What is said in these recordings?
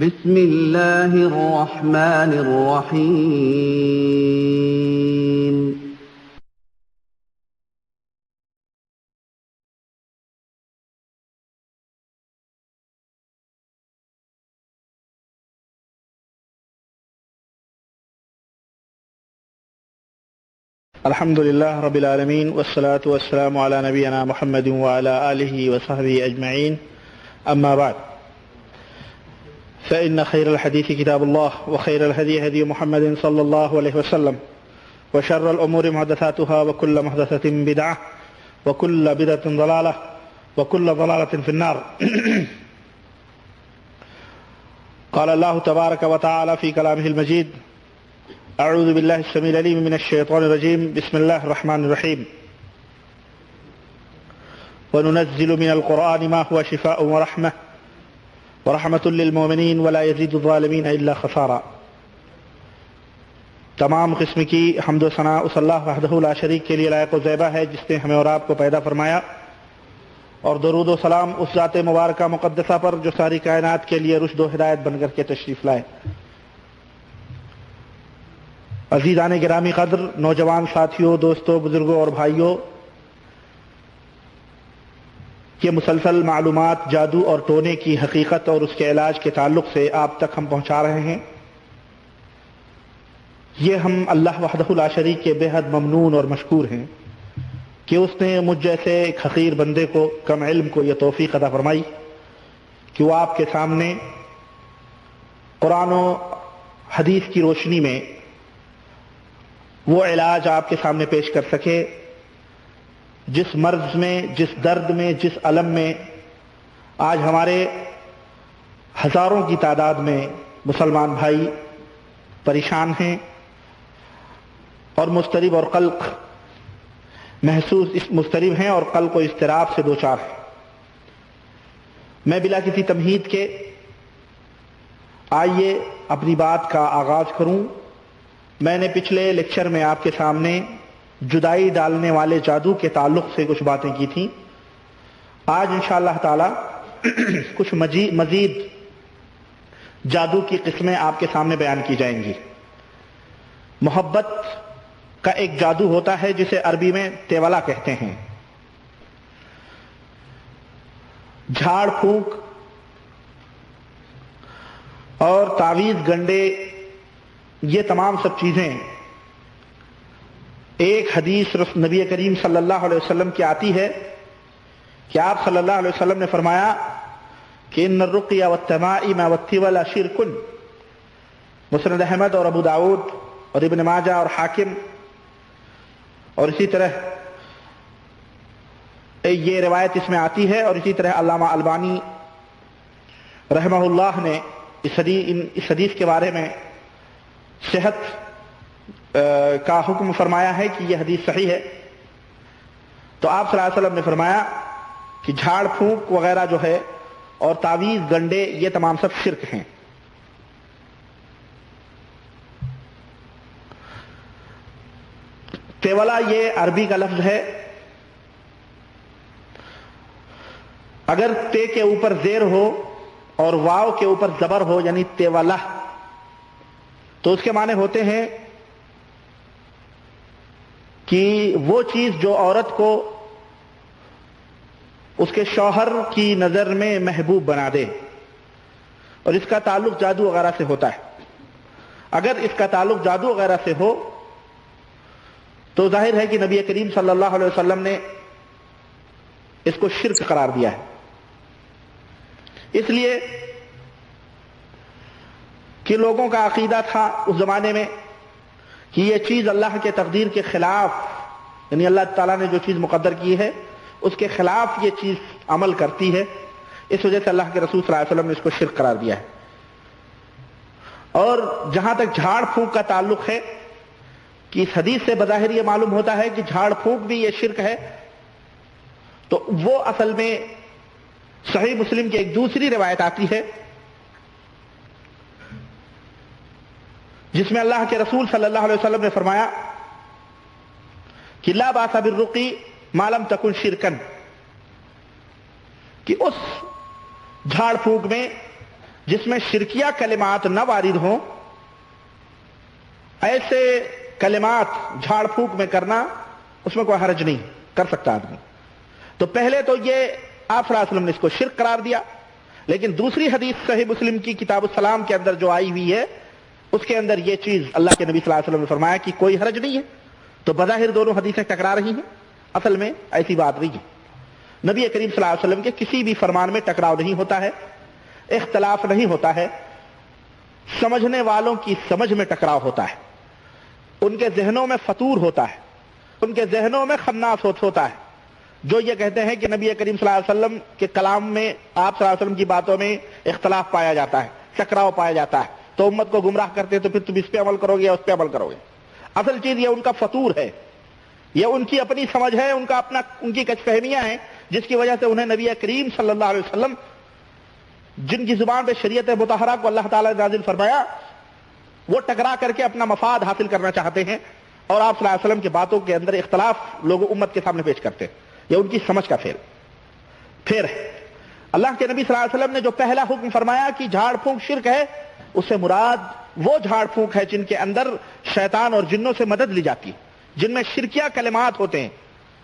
بسم اللہ الرحمن الرحیم الحمد للہ رب العالمین والصلاة والسلام علی نبینا محمد وعلی آلہ وصحبہ اجمعین اما بعد فإن خیر الحدیث کتاب اللہ وخیر الہدی ہدی محمد صلی اللہ علیہ وسلم وشر الامور محدثاتها وكل محدثة بدعة وكل بدعة ضلالة وكل ضلالة في النار قال الله تبارك وتعالى في كلامه المجيد اعوذ باللہ السمیع العلیم من الشیطان الرجیم بسم اللہ الرحمن الرحیم وننزل من القرآن ما هو شفاء ورحمة للمؤمنین ولا يزيد الظالمین الا خسارا۔ تمام قسم کی حمد و ثناء اس اللہ وحدہ لا شریک کے لیے لائق و زیبہ ہے جس نے ہمیں اور آپ کو پیدا فرمایا، اور درود و سلام اس ذات مبارکہ مقدسہ پر جو ساری کائنات کے لیے رشد و ہدایت بن کر کے تشریف لائے۔ عزیزان گرامی قدر، نوجوان ساتھیوں، دوستوں، بزرگوں اور بھائیوں، یہ مسلسل معلومات جادو اور ٹونے کی حقیقت اور اس کے علاج کے تعلق سے آپ تک ہم پہنچا رہے ہیں۔ یہ ہم اللہ وحدہ لا شریک کے بے حد ممنون اور مشکور ہیں کہ اس نے مجھ جیسے ایک حقیر بندے کو، کم علم کو یہ توفیق عطا فرمائی کہ وہ آپ کے سامنے قرآن و حدیث کی روشنی میں وہ علاج آپ کے سامنے پیش کر سکے جس مرض میں، جس درد میں، جس الم میں آج ہمارے ہزاروں کی تعداد میں مسلمان بھائی پریشان ہیں اور مضطرب اور قلق مضطرب ہیں اور قلق و اضطراب سے دوچار ہیں۔ میں بلا کسی تمہید کے آئیے اپنی بات کا آغاز کروں۔ میں نے پچھلے لیکچر میں آپ کے سامنے جدائی ڈالنے والے جادو کے تعلق سے کچھ باتیں کی تھیں۔ آج انشاءاللہ تعالی کچھ مزید جادو کی قسمیں آپ کے سامنے بیان کی جائیں گی۔ محبت کا ایک جادو ہوتا ہے جسے عربی میں تیولا کہتے ہیں۔ جھاڑ پھونک اور تعویذ گنڈے، یہ تمام سب چیزیں ایک حدیث نبی کریم صلی اللہ علیہ وسلم کی آتی ہے کہ آپ صلی اللہ علیہ وسلم نے فرمایا کہ ان الرقیہ والتمائم والتول شرک۔ مسند احمد اور ابو داود اور ابن ماجہ اور حاکم اور اسی طرح یہ روایت اس میں آتی ہے، اور اسی طرح علامہ البانی رحمہ اللہ نے اس حدیث کے بارے میں صحت کا حکم فرمایا ہے کہ یہ حدیث صحیح ہے۔ تو آپ صلی اللہ علیہ وسلم نے فرمایا کہ جھاڑ پھونک وغیرہ جو ہے اور تعویذ گنڈے یہ تمام سب شرک ہیں۔ تیولا یہ عربی کا لفظ ہے۔ اگر تے کے اوپر زیر ہو اور واو کے اوپر زبر ہو یعنی تیولا، تو اس کے معنی ہوتے ہیں کہ وہ چیز جو عورت کو اس کے شوہر کی نظر میں محبوب بنا دے، اور اس کا تعلق جادو وغیرہ سے ہوتا ہے۔ اگر اس کا تعلق جادو وغیرہ سے ہو تو ظاہر ہے کہ نبی کریم صلی اللہ علیہ وسلم نے اس کو شرک قرار دیا ہے، اس لیے کہ لوگوں کا عقیدہ تھا اس زمانے میں کہ یہ چیز اللہ کے تقدیر کے خلاف، یعنی اللہ تعالیٰ نے جو چیز مقدر کی ہے اس کے خلاف یہ چیز عمل کرتی ہے، اس وجہ سے اللہ کے رسول صلی اللہ علیہ وسلم نے اس کو شرک قرار دیا ہے۔ اور جہاں تک جھاڑ پھونک کا تعلق ہے کہ اس حدیث سے بظاہر یہ معلوم ہوتا ہے کہ جھاڑ پھونک بھی یہ شرک ہے، تو وہ اصل میں صحیح مسلم کی ایک دوسری روایت آتی ہے جس میں اللہ کے رسول صلی اللہ علیہ وسلم نے فرمایا کہ لا باس بالرقی ما لم تکن شرکن، کہ اس جھاڑ پھونک میں جس میں شرکیہ کلمات نہ وارد ہوں، ایسے کلمات جھاڑ پھونک میں کرنا اس میں کوئی حرج نہیں، کر سکتا آدمی۔ تو پہلے تو یہ آپ صلی اللہ علیہ وسلم نے اس کو شرک قرار دیا، لیکن دوسری حدیث صحیح مسلم کی کتاب السلام کے اندر جو آئی ہوئی ہے اس کے اندر یہ چیز اللہ کے نبی صلی اللہ علیہ وسلم نے فرمایا کہ کوئی حرج نہیں ہے۔ تو بظاہر دونوں حدیثیں ٹکرا رہی ہیں، اصل میں ایسی بات نہیں ہے۔ نبی کریم صلی اللہ علیہ وسلم کے کسی بھی فرمان میں ٹکراؤ نہیں ہوتا ہے، اختلاف نہیں ہوتا ہے، سمجھنے والوں کی سمجھ میں ٹکراؤ ہوتا ہے، ان کے ذہنوں میں فطور ہوتا ہے، ان کے ذہنوں میں خناس ہوتا ہے۔ جو یہ کہتے ہیں کہ نبی کریم صلی اللہ علیہ وسلم کے کلام میں، آپ صلی اللہ علیہ وسلم کی باتوں میں اختلاف پایا جاتا ہے، ٹکراؤ پایا جاتا ہے، تو امت کو گمراہ کرتے ہیں، تو پھر تم اس پہ عمل کرو گے یا اس پہ عمل کرو گے۔ اصل چیز یہ ان کا فطور ہے، یہ ان کی اپنی سمجھ ہے، ان کی کچھ فہمیاں ہیں، جس کی وجہ سے انہیں نبی کریم صلی اللہ علیہ وسلم جن کی زبان پہ شریعت مطہرہ کو اللہ تعالیٰ نے نازل فرمایا، وہ ٹکرا کر کے اپنا مفاد حاصل کرنا چاہتے ہیں، اور آپ صلی اللہ علیہ وسلم کی باتوں کے اندر اختلاف لوگ امت کے سامنے پیش کرتے ہیں۔ یہ ان کی سمجھ کا فیل۔ پھر اللہ کے نبی صلی اللہ علیہ وسلم نے جو پہلا حکم فرمایا کہ جھاڑ پھونک شرک ہے، اس سے مراد وہ جھاڑ پھونک ہے جن کے اندر شیطان اور جنوں سے مدد لی جاتی ہے، جن میں شرکیہ کلمات ہوتے ہیں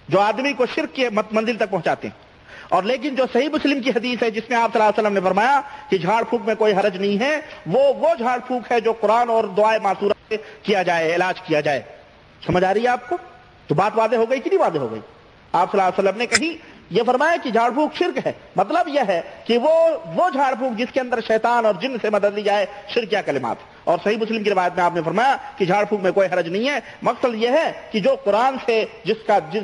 جو آدمی کو شرک کی منزل تک پہنچاتے ہیں۔ اور لیکن جو صحیح مسلم کی حدیث ہے جس میں آپ صلی اللہ علیہ وسلم نے فرمایا کہ جھاڑ پھونک میں کوئی حرج نہیں ہے، وہ جھاڑ پھونک ہے جو قرآن اور دعائے معصورہ سے کیا جائے، علاج کیا جائے۔ سمجھ آ رہی ہے آپ کو؟ تو بات واضح ہو گئی کہ نہیں واضح ہو گئی؟ آپ صلی اللہ علیہ وسلم نے کہیں یہ فرمایا کہ جھاڑ پھونک شرک ہے، مطلب یہ ہے کہ وہ جھاڑ پھونک جس کے اندر شیطان اور جن سے مدد لی جائے، شرکیہ کلمات۔ اور صحیح مسلم کی روایت میں آپ نے فرمایا کہ جھاڑ پھونک میں کوئی حرج نہیں ہے، مقصد یہ ہے کہ جو قرآن سے جس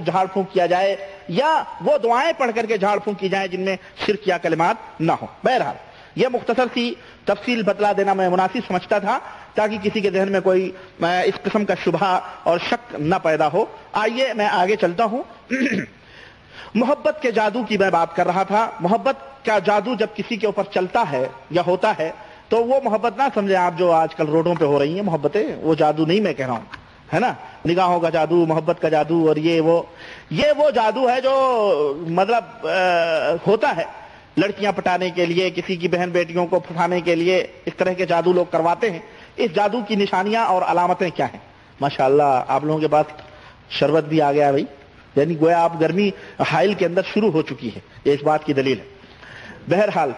جھاڑ پھونک کیا جائے، یا وہ دعائیں پڑھ کر کے جھاڑ پھونک کی جائیں جن میں شرکیہ کلمات نہ ہوں۔ بہرحال یہ مختصر سی تفصیل بتلا دینا میں مناسب سمجھتا تھا تاکہ کسی کے ذہن میں کوئی اس قسم کا شبہ اور شک نہ پیدا ہو۔ آئیے میں آگے چلتا ہوں۔ محبت کے جادو کی میں بات کر رہا تھا۔ محبت کا جادو جب کسی کے اوپر چلتا ہے یا ہوتا ہے تو وہ محبت نہ سمجھیں آپ جو آج کل روڈوں پہ ہو رہی ہیں محبتیں، وہ جادو نہیں میں کہہ رہا ہوں، ہے نا، نگاہوں کا جادو، محبت کا جادو، اور یہ وہ جادو ہے جو مطلب ہوتا ہے لڑکیاں پٹانے کے لیے، کسی کی بہن بیٹیوں کو پھنسانے کے لیے، اس طرح کے جادو لوگ کرواتے ہیں۔ اس جادو کی نشانیاں اور علامتیں کیا ہیں؟ ماشاءاللہ آپ لوگوں کے پاس شربت بھی آ گیا بھائی، یعنی گویا آپ گرمی حائل کے اندر شروع ہو چکی ہے، یہ اس بات کی دلیل ہے۔ بہرحال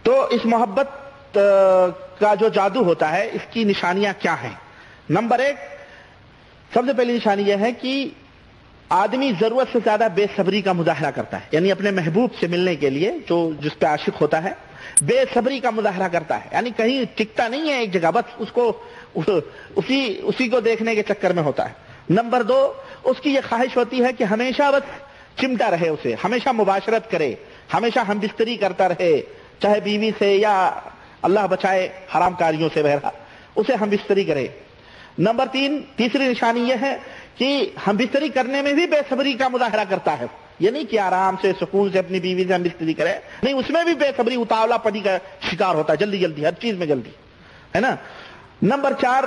تو اس محبت کا جو جادو ہوتا ہے اس کی نشانیاں کیا ہیں؟ نمبر 1، سب سے پہلی نشانی یہ ہے کہ آدمی ضرورت سے زیادہ بے صبری کا مظاہرہ کرتا ہے، یعنی اپنے محبوب سے ملنے کے لیے جو جس پہ عاشق ہوتا ہے بے صبری کا مظاہرہ کرتا ہے، یعنی کہیں ٹکتا نہیں ہے ایک جگہ، بس اس کو اسی کو دیکھنے کے چکر میں ہوتا ہے۔ نمبر 2، اس کی یہ خواہش ہوتی ہے کہ ہمیشہ بس چمٹا رہے، اسے ہمیشہ مباشرت کرے، ہمیشہ ہم بستری کرتا رہے، چاہے بیوی سے یا اللہ بچائے حرام کاریوں سے، بہرحال اسے ہم بستری کرے۔ نمبر 3، تیسری نشانی یہ ہے کہ ہم بستری کرنے میں بھی بے صبری کا مظاہرہ کرتا ہے، یہ نہیں کہ آرام سے سکون سے اپنی بیوی سے ہم بستری کرے، نہیں، اس میں بھی بے صبری، اتاولا پنی کا شکار ہوتا ہے، جلدی جلدی، ہر چیز میں جلدی، ہے نا۔ نمبر 4،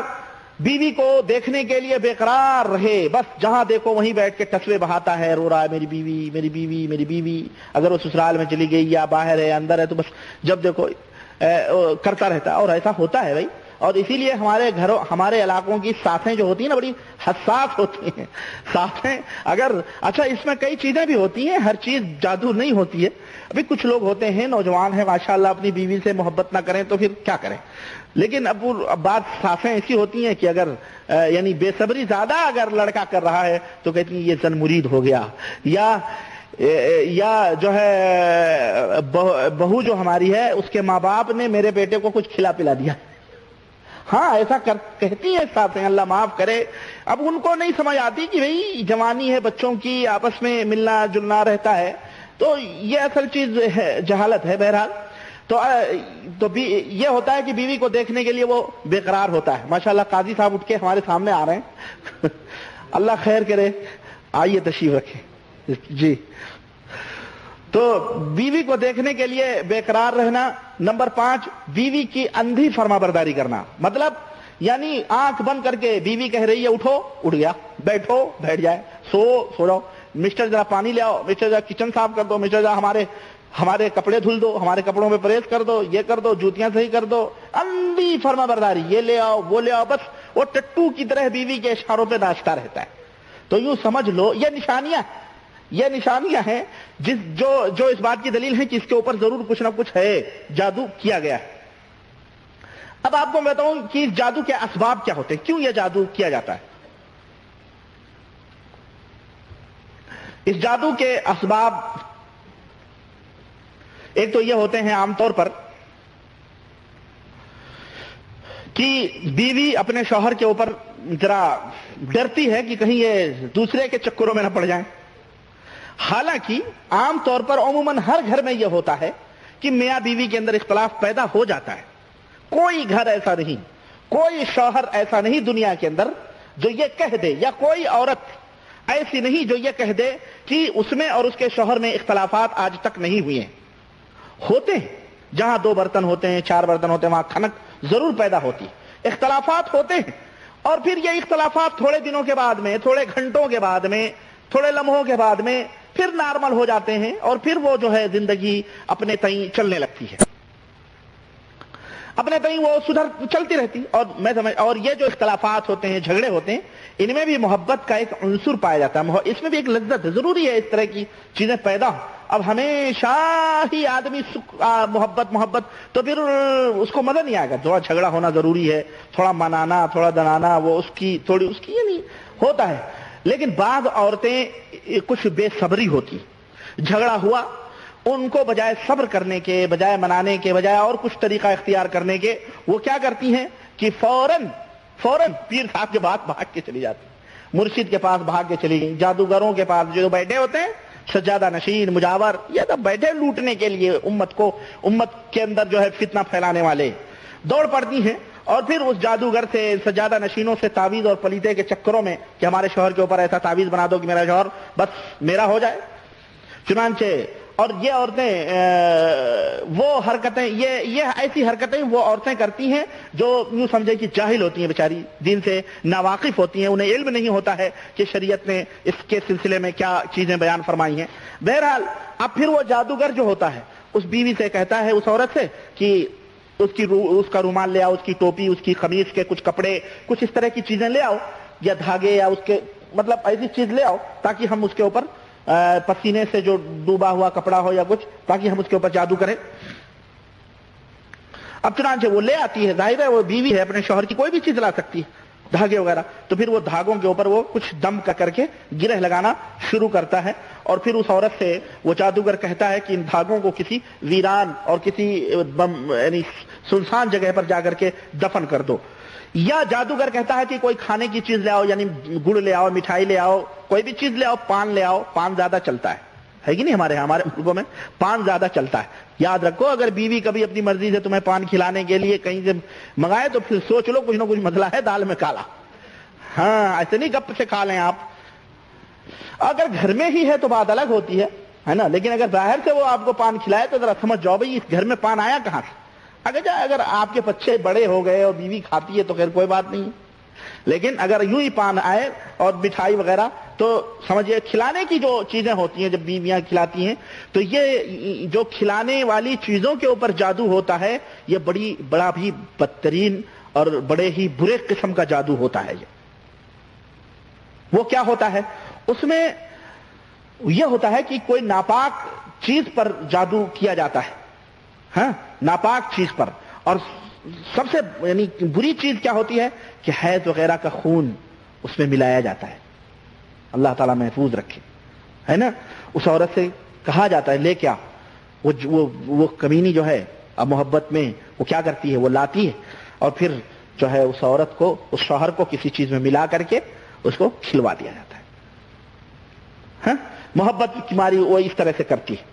بیوی کو دیکھنے کے لیے بے قرار رہے، بس جہاں دیکھو وہیں بیٹھ کے ٹسوے بہاتا ہے، رو رہا ہے میری بیوی میری بیوی میری بیوی، اگر وہ سسرال میں چلی گئی یا باہر ہے اندر ہے تو بس جب دیکھو کرتا رہتا ہے، اور ایسا ہوتا ہے بھائی۔ اور اسی لیے ہمارے گھروں، ہمارے علاقوں کی ساتھیں جو ہوتی ہیں نا بڑی حساس ہوتی ہیں، ساتھیں اگر اچھا اس میں کئی چیزیں بھی ہوتی ہیں، ہر چیز جادو نہیں ہوتی ہے۔ ابھی کچھ لوگ ہوتے ہیں نوجوان ہیں ماشاءاللہ، اپنی بیوی سے محبت نہ کریں تو پھر کیا کریں، لیکن اب بات ساتھیں ایسی ہوتی ہیں کہ اگر یعنی بے صبری زیادہ اگر لڑکا کر رہا ہے تو کہتی ہیں یہ زن مرید ہو گیا، یا جو ہے بہو جو ہماری ہے اس کے ماں باپ نے میرے بیٹے کو کچھ کھلا پلا دیا، ہاں ایسا کہتی ہیں ساتھیں، اللہ معاف کرے۔ اب ان کو نہیں سمجھ آتی کہ بھئی جوانی ہے، بچوں کی آپس میں ملنا جلنا رہتا ہے، تو یہ اصل چیز ہے، جہالت ہے۔ بہرحال تو یہ ہوتا ہے کہ بیوی کو دیکھنے کے لیے وہ بے قرار ہوتا ہے۔ ماشاءاللہ قاضی صاحب اٹھ کے ہمارے سامنے آ رہے ہیں اللہ خیر کرے، آئیے تشریف رکھیں جی۔ تو بیوی کو دیکھنے کے لیے بے قرار رہنا۔ نمبر 5، بیوی کی اندھی فرما برداری کرنا، مطلب یعنی آنکھ بند کر کے بیوی کہہ رہی ہے اٹھو، اٹھ گیا، بیٹھو بیٹھ جائے، سو جاؤ، مسٹر ذرا پانی لے آؤ، مسٹر ذرا کچن صاف کر دو، مسٹر ذرا ہمارے ہمارے کپڑے دھل دو، ہمارے کپڑوں میں پریس کر دو، یہ کر دو، جوتیاں صحیح کر دو، اندھی فرما برداری، یہ لے آؤ وہ لے آؤ، بس وہ ٹٹو کی طرح بیوی کے اشاروں پہ ناچتا رہتا ہے۔ تو یوں سمجھ لو یہ نشانیاں ہیں جو اس بات کی دلیل ہے کہ اس کے اوپر ضرور کچھ نہ کچھ ہے، جادو کیا گیا ہے۔ اب آپ کو میں بتاؤں کہ اس جادو کے اسباب کیا ہوتے ہیں، کیوں یہ جادو کیا جاتا ہے۔ اس جادو کے اسباب ایک تو یہ ہوتے ہیں عام طور پر کہ بیوی اپنے شوہر کے اوپر ذرا ڈرتی ہے کہ کہیں یہ دوسرے کے چکروں میں نہ پڑ جائیں۔ حالانکہ عام طور پر عموماً ہر گھر میں یہ ہوتا ہے کہ میاں بیوی کے اندر اختلاف پیدا ہو جاتا ہے۔ کوئی گھر ایسا نہیں، کوئی شوہر ایسا نہیں دنیا کے اندر جو یہ کہہ دے، یا کوئی عورت ایسی نہیں جو یہ کہہ دے کہ اس میں اور اس کے شوہر میں اختلافات آج تک نہیں ہوئے ہیں۔ ہوتے ہیں، جہاں 2 برتن ہوتے ہیں، 4 برتن ہوتے ہیں، وہاں کھنک ضرور پیدا ہوتی، اختلافات ہوتے ہیں، اور پھر یہ اختلافات تھوڑے دنوں کے بعد میں، تھوڑے گھنٹوں کے بعد میں، تھوڑے لمحوں کے بعد میں پھر نارمل ہو جاتے ہیں، اور پھر وہ جو ہے زندگی اپنے تئیں چلنے لگتی ہے، اپنے تئیں وہ چلتی رہتی۔ اور یہ جو اختلافات ہوتے ہیں، جھگڑے ہوتے ہیں، ان میں بھی محبت کا ایک عنصر پایا جاتا ہے، اس میں بھی ایک لذت ہے، ضروری ہے اس طرح کی چیزیں پیدا ہوں۔ اب ہمیشہ ہی آدمی محبت تو پھر اس کو مزہ نہیں آئے گا، تھوڑا جھگڑا ہونا ضروری ہے، تھوڑا منانا، تھوڑا دنانا، وہ اس کی یہ نہیں ہوتا ہے۔ لیکن بعض عورتیں کچھ بے صبری ہوتی، جھگڑا ہوا، ان کو بجائے صبر کرنے کے، بجائے منانے کے، بجائے اور کچھ طریقہ اختیار کرنے کے، وہ کیا کرتی ہیں کہ فوراً پیر صاحب کے پاس بھاگ کے چلی جاتی، مرشد کے پاس بھاگ کے چلی گئی، جادوگروں کے پاس جو بیٹھے ہوتے ہیں، سجادہ نشین، مجاور، یہ تو بیٹھے لوٹنے کے لیے، امت کے اندر جو ہے فتنہ پھیلانے والے، دوڑ پڑتی ہیں، اور پھر اس جادوگر سے، سجادہ نشینوں سے تعویذ اور پلیتے کے چکروں میں کہ ہمارے شوہر کے اوپر ایسا تعویذ بنا دو کہ میرا شوہر بس میرا ہو جائے۔ چنانچہ اور یہ عورتیں وہ حرکتیں، یہ ایسی حرکتیں وہ عورتیں کرتی ہیں جو یوں سمجھے کہ جاہل ہوتی ہیں، بیچاری دین سے ناواقف ہوتی ہیں، انہیں علم نہیں ہوتا ہے کہ شریعت نے اس کے سلسلے میں کیا چیزیں بیان فرمائی ہیں۔ بہرحال اب پھر وہ جادوگر جو ہوتا ہے اس بیوی سے کہتا ہے، اس عورت سے، کہ اس کا رومال لے آؤ، اس کی ٹوپی، اس کی قمیص کے کچھ کپڑے، کچھ اس طرح کی چیزیں لے آؤ، یا دھاگے، یا اس کے ایسی چیز لے آؤ تاکہ ہم اس کے اوپر پسینے سے جو ڈوبا ہوا کپڑا ہو یا کچھ، تاکہ ہم اس کے اوپر جادو کریں۔ اب چنانچہ وہ لے آتی ہے، ظاہر ہے وہ بیوی ہے، اپنے شوہر کی کوئی بھی چیز لا سکتی ہے، دھاگے وغیرہ، تو پھر وہ دھاگوں کے اوپر وہ کچھ دم کر کے گرہ لگانا شروع کرتا ہے، اور پھر اس عورت سے وہ جادوگر کہتا ہے کہ ان دھاگوں کو کسی ویران اور کسی یعنی سنسان جگہ پر جا کر کے دفن کر دو، یا جادوگر کہتا ہے کہ کوئی کھانے کی چیز لے آؤ، یعنی گڑ لے آؤ، مٹھائی لے آؤ، کوئی بھی چیز لے آؤ، پان لے آؤ، پان زیادہ چلتا ہے کہ نہیں، ہمارے ملکوں میں پان زیادہ چلتا ہے۔ یاد رکھو، اگر بیوی کبھی اپنی مرضی سے تمہیں پان کھلانے کے لیے کہیں سے منگائے تو پھر سوچ لو کچھ نہ کچھ مسئلہ ہے دال میں کالا۔ ہاں، ایسے نہیں گپ سے کھا لیں آپ، اگر گھر میں ہی ہے تو بات الگ ہوتی ہے نا، لیکن اگر باہر سے وہ آپ کو پان کھلائے تو ذرا سمجھ جاؤ بھائی اس گھر میں پان آیا کہاں سے۔ اگر آپ کے بچے بڑے ہو گئے اور بیوی کھاتی ہے تو خیر کوئی بات نہیں، لیکن اگر یوں ہی پان آئے اور مٹھائی وغیرہ، تو سمجھئے کھلانے کی جو چیزیں ہوتی ہیں جب بیویاں کھلاتی ہیں، تو یہ جو کھلانے والی چیزوں کے اوپر جادو ہوتا ہے، یہ بڑا بھی بدترین اور بڑے ہی برے قسم کا جادو ہوتا ہے۔ وہ کیا ہوتا ہے، اس میں یہ ہوتا ہے کہ کوئی ناپاک چیز پر جادو کیا جاتا ہے، ہاں، ناپاک چیز پر، اور سب سے یعنی بری چیز کیا ہوتی ہے کہ حیض وغیرہ کا خون اس میں ملایا جاتا ہے، اللہ تعالیٰ محفوظ رکھے، ہے نا۔ اس عورت سے کہا جاتا ہے لے کیا، وہ کمینی جو ہے اب محبت میں وہ کیا کرتی ہے، وہ لاتی ہے، اور پھر جو ہے اس عورت کو، اس شوہر کو کسی چیز میں ملا کر کے اس کو کھلوا دیا جاتا ہے، ہاں، محبت کی ماری وہ اس طرح سے کرتی ہے۔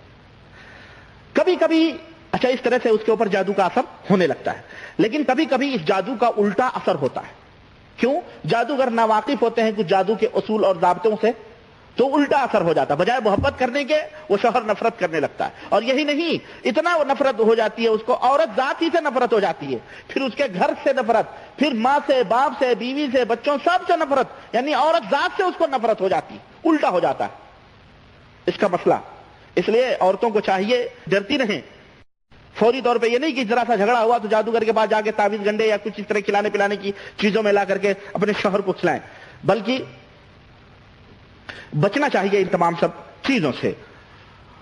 کبھی کبھی اچھا اس طرح سے اس کے اوپر جادو کا اثر ہونے لگتا ہے، لیکن کبھی کبھی اس جادو کا الٹا اثر ہوتا ہے۔ کیوں؟ جادوگر ناواقف ہوتے ہیں کچھ جادو کے اصول اور ضابطوں سے، تو الٹا اثر ہو جاتا ہے، بجائے محبت کرنے کے وہ شوہر نفرت کرنے لگتا ہے، اور یہی نہیں، اتنا وہ نفرت ہو جاتی ہے اس کو، عورت ذات ہی سے نفرت ہو جاتی ہے، پھر اس کے گھر سے نفرت، پھر ماں سے، باپ سے، بیوی سے، بچوں سب سے نفرت، یعنی عورت ذات سے اس کو نفرت ہو جاتی، الٹا ہو جاتا ہے اس کا مسئلہ۔ اس لیے عورتوں کو چاہیے ڈرتی رہیں. فوری طور پہ یہ نہیں کہ ذرا سا جھگڑا ہوا تو جادوگر کے پاس جا کے تعویذ گنڈے یا کچھ اس طرح کھلانے پلانے کی چیزوں میں لا کر کے اپنے شوہر کو کھلائیں، بلکہ بچنا چاہیے ان تمام سب چیزوں سے.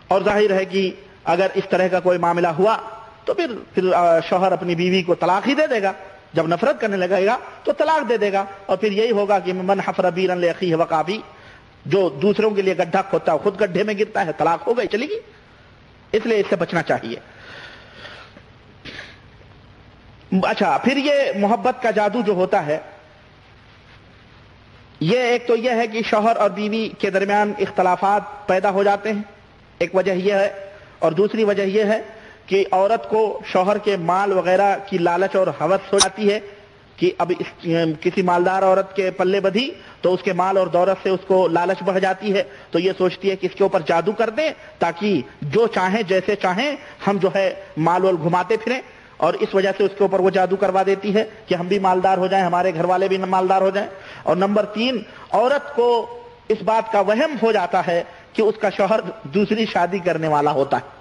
اور ظاہر ہے کہ اگر اس طرح کا کوئی معاملہ ہوا تو پھر شوہر اپنی بیوی کو طلاق ہی دے دے گا. جب نفرت کرنے لگے گا تو طلاق دے دے گا، اور پھر یہی ہوگا کہ من حفر بیرا لاخیہ وقع فیہ، جو دوسروں کے لیے گڈھا کھودتا ہے خود گڈھے میں گرتا ہے، طلاق ہو گئی چلی گی. اس لیے اس سے بچنا چاہیے. اچھا، پھر یہ محبت کا جادو جو ہوتا ہے، یہ ایک تو یہ ہے کہ شوہر اور بیوی کے درمیان اختلافات پیدا ہو جاتے ہیں، ایک وجہ یہ ہے. اور دوسری وجہ یہ ہے کہ عورت کو شوہر کے مال وغیرہ کی لالچ اور ہوس ہو جاتی ہے کہ اب کسی مالدار عورت کے پلے بدھی تو اس کے مال اور دولت سے اس کو لالچ بڑھ جاتی ہے، تو یہ سوچتی ہے کہ اس کے اوپر جادو کر دیں تاکہ جو چاہیں جیسے چاہیں ہم جو ہے مال وال گھماتے پھریں، اور اس وجہ سے اس کے اوپر وہ جادو کروا دیتی ہے کہ ہم بھی مالدار ہو جائیں، ہمارے گھر والے بھی مالدار ہو جائیں. اور نمبر 3، عورت کو اس بات کا وہم ہو جاتا ہے کہ اس کا شوہر دوسری شادی کرنے والا ہوتا ہے.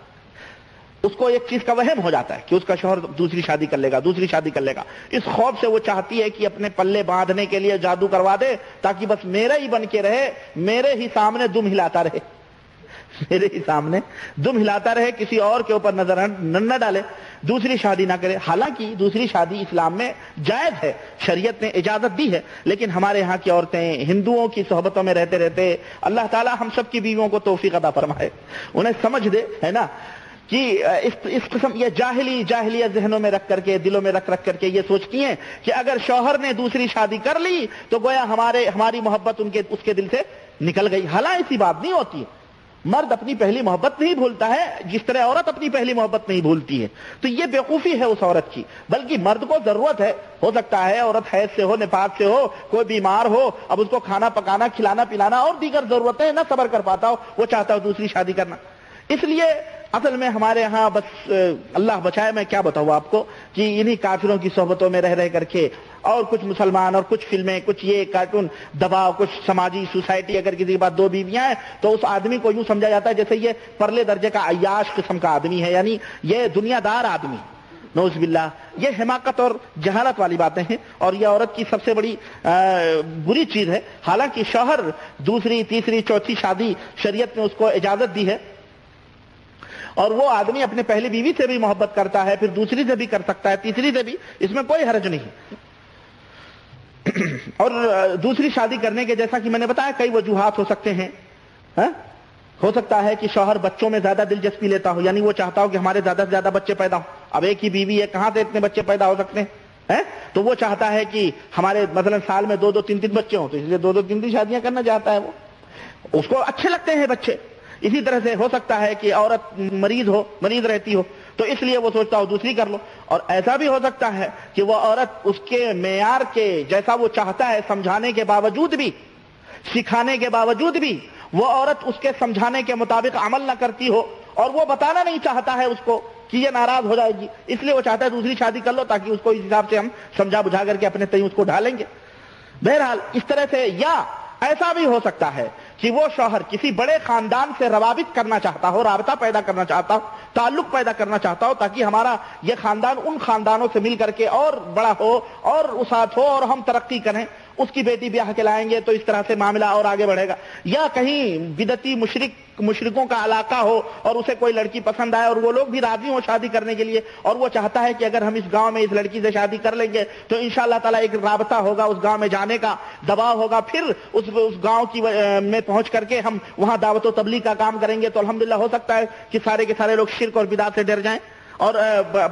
اس کو ایک چیز کا وہم ہو جاتا ہے کہ اس کا شوہر دوسری شادی کر لے گا، دوسری شادی کر لے گا. اس خوف سے وہ چاہتی ہے کہ اپنے پلے باندھنے کے لیے جادو کروا دے تاکہ بس میرا ہی بن کے رہے، میرے ہی سامنے دم ہلاتا رہے، میرے ہی سامنے دم ہلاتا رہے، کسی اور کے اوپر نظر نہ ڈالے، دوسری شادی نہ کرے. حالانکہ دوسری شادی اسلام میں جائز ہے، شریعت نے اجازت دی ہے، لیکن ہمارے ہاں کی عورتیں ہندوؤں کی صحبتوں میں رہتے رہتے، اللہ تعالی ہم سب کی بیویوں کو توفیق عطا فرمائے، انہیں سمجھ دے، ہے نا، کہ اس قسم یہ جاہلیت ذہنوں میں رکھ کر کے، دلوں میں رکھ کر کے یہ سوچتی ہیں کہ اگر شوہر نے دوسری شادی کر لی تو گویا ہماری محبت اس کے دل سے نکل گئی. حالانکہ ایسی بات نہیں ہوتی ہے. مرد اپنی پہلی محبت نہیں بھولتا ہے جس طرح عورت اپنی پہلی محبت نہیں بھولتی ہے. تو یہ بیوقوفی ہے اس عورت کی، بلکہ مرد کو ضرورت ہے، ہو سکتا ہے عورت حیض سے ہو، نفاس سے ہو، کوئی بیمار ہو، اب اس کو کھانا پکانا، کھلانا پلانا اور دیگر ضرورتیں نہ صبر کر پاتا ہو، وہ چاہتا ہو دوسری شادی کرنا. اس لیے اصل میں ہمارے ہاں بس اللہ بچائے، میں کیا بتاؤں آپ کو کہ انہی کافروں کی صحبتوں میں رہ کر کے، اور کچھ مسلمان اور کچھ فلمیں، کچھ یہ کارٹون دباؤ، کچھ سماجی سوسائٹی، اگر کسی کے پاس 2 بیویاں ہیں تو اس آدمی کو یوں سمجھا جاتا ہے جیسے یہ پرلے درجے کا عیاش قسم کا آدمی ہے، یعنی یہ دنیا دار آدمی. نعوذ باللہ. یہ حماقت اور جہالت والی باتیں ہیں، اور یہ عورت کی سب سے بڑی بری چیز ہے. حالانکہ شوہر دوسری، تیسری، چوتھی شادی شریعت نے اس کو اجازت دی ہے، اور وہ آدمی اپنے پہلی بیوی سے بھی محبت کرتا ہے، پھر دوسری سے بھی کر سکتا ہے، تیسری سے بھی، اس میں کوئی حرج نہیں. اور دوسری شادی کرنے کے جیسا کہ میں نے بتایا کئی وجوہات ہو سکتے ہیں. ہو سکتا ہے کہ شوہر بچوں میں زیادہ دلچسپی لیتا ہو، یعنی وہ چاہتا ہو کہ ہمارے زیادہ سے زیادہ بچے پیدا ہوں. اب ایک ہی بیوی ہے، کہاں سے اتنے بچے پیدا ہو سکتے ہیں؟ تو وہ چاہتا ہے کہ ہمارے مثلا سال میں 2 3 بچے ہوں، تو اس لیے 2 3 شادیاں کرنا چاہتا ہے. وہ اس کو اچھے لگتے ہیں بچے. اسی طرح سے ہو سکتا ہے کہ عورت مریض رہتی ہو، تو اس لیے وہ سوچتا ہو دوسری کر لو. اور ایسا بھی ہو سکتا ہے کہ وہ عورت اس کے معیار کے جیسا وہ چاہتا ہے سمجھانے کے باوجود بھی، سکھانے کے باوجود بھی، وہ عورت اس کے سمجھانے کے مطابق عمل نہ کرتی ہو، اور وہ بتانا نہیں چاہتا ہے اس کو کہ یہ ناراض ہو جائے گی، اس لیے وہ چاہتا ہے دوسری شادی کر لو تاکہ اس کو اس حساب سے ہم سمجھا بجھا کر کے اپنے تئیں اس کو ڈھالیں گے. بہرحال اس طرح سے، یا ایسا بھی ہو سکتا ہے کہ وہ شوہر کسی بڑے خاندان سے روابط کرنا چاہتا ہو، رابطہ پیدا کرنا چاہتا ہو، تعلق پیدا کرنا چاہتا ہو، تاکہ ہمارا یہ خاندان ان خاندانوں سے مل کر کے اور بڑا ہو اور وسعت ہو اور ہم ترقی کریں. اس کی بیٹی بیاہ کے لائیں گے تو اس طرح سے معاملہ اور آگے بڑھے گا. یا کہیں بدعتی مشرکوں کا علاقہ ہو اور اسے کوئی لڑکی پسند آئے اور وہ لوگ بھی راضی ہوں شادی کرنے کے لیے، اور وہ چاہتا ہے کہ اگر ہم اس گاؤں میں اس لڑکی سے شادی کر لیں گے تو انشاءاللہ تعالیٰ ایک رابطہ ہوگا، اس گاؤں میں جانے کا دباؤ ہوگا، پھر اس گاؤں کی میں پہنچ کر کے ہم وہاں دعوت و تبلیغ کا کام کریں گے، تو الحمدللہ ہو سکتا ہے کہ سارے کے سارے لوگ شرک اور بدعت سے ڈر جائیں اور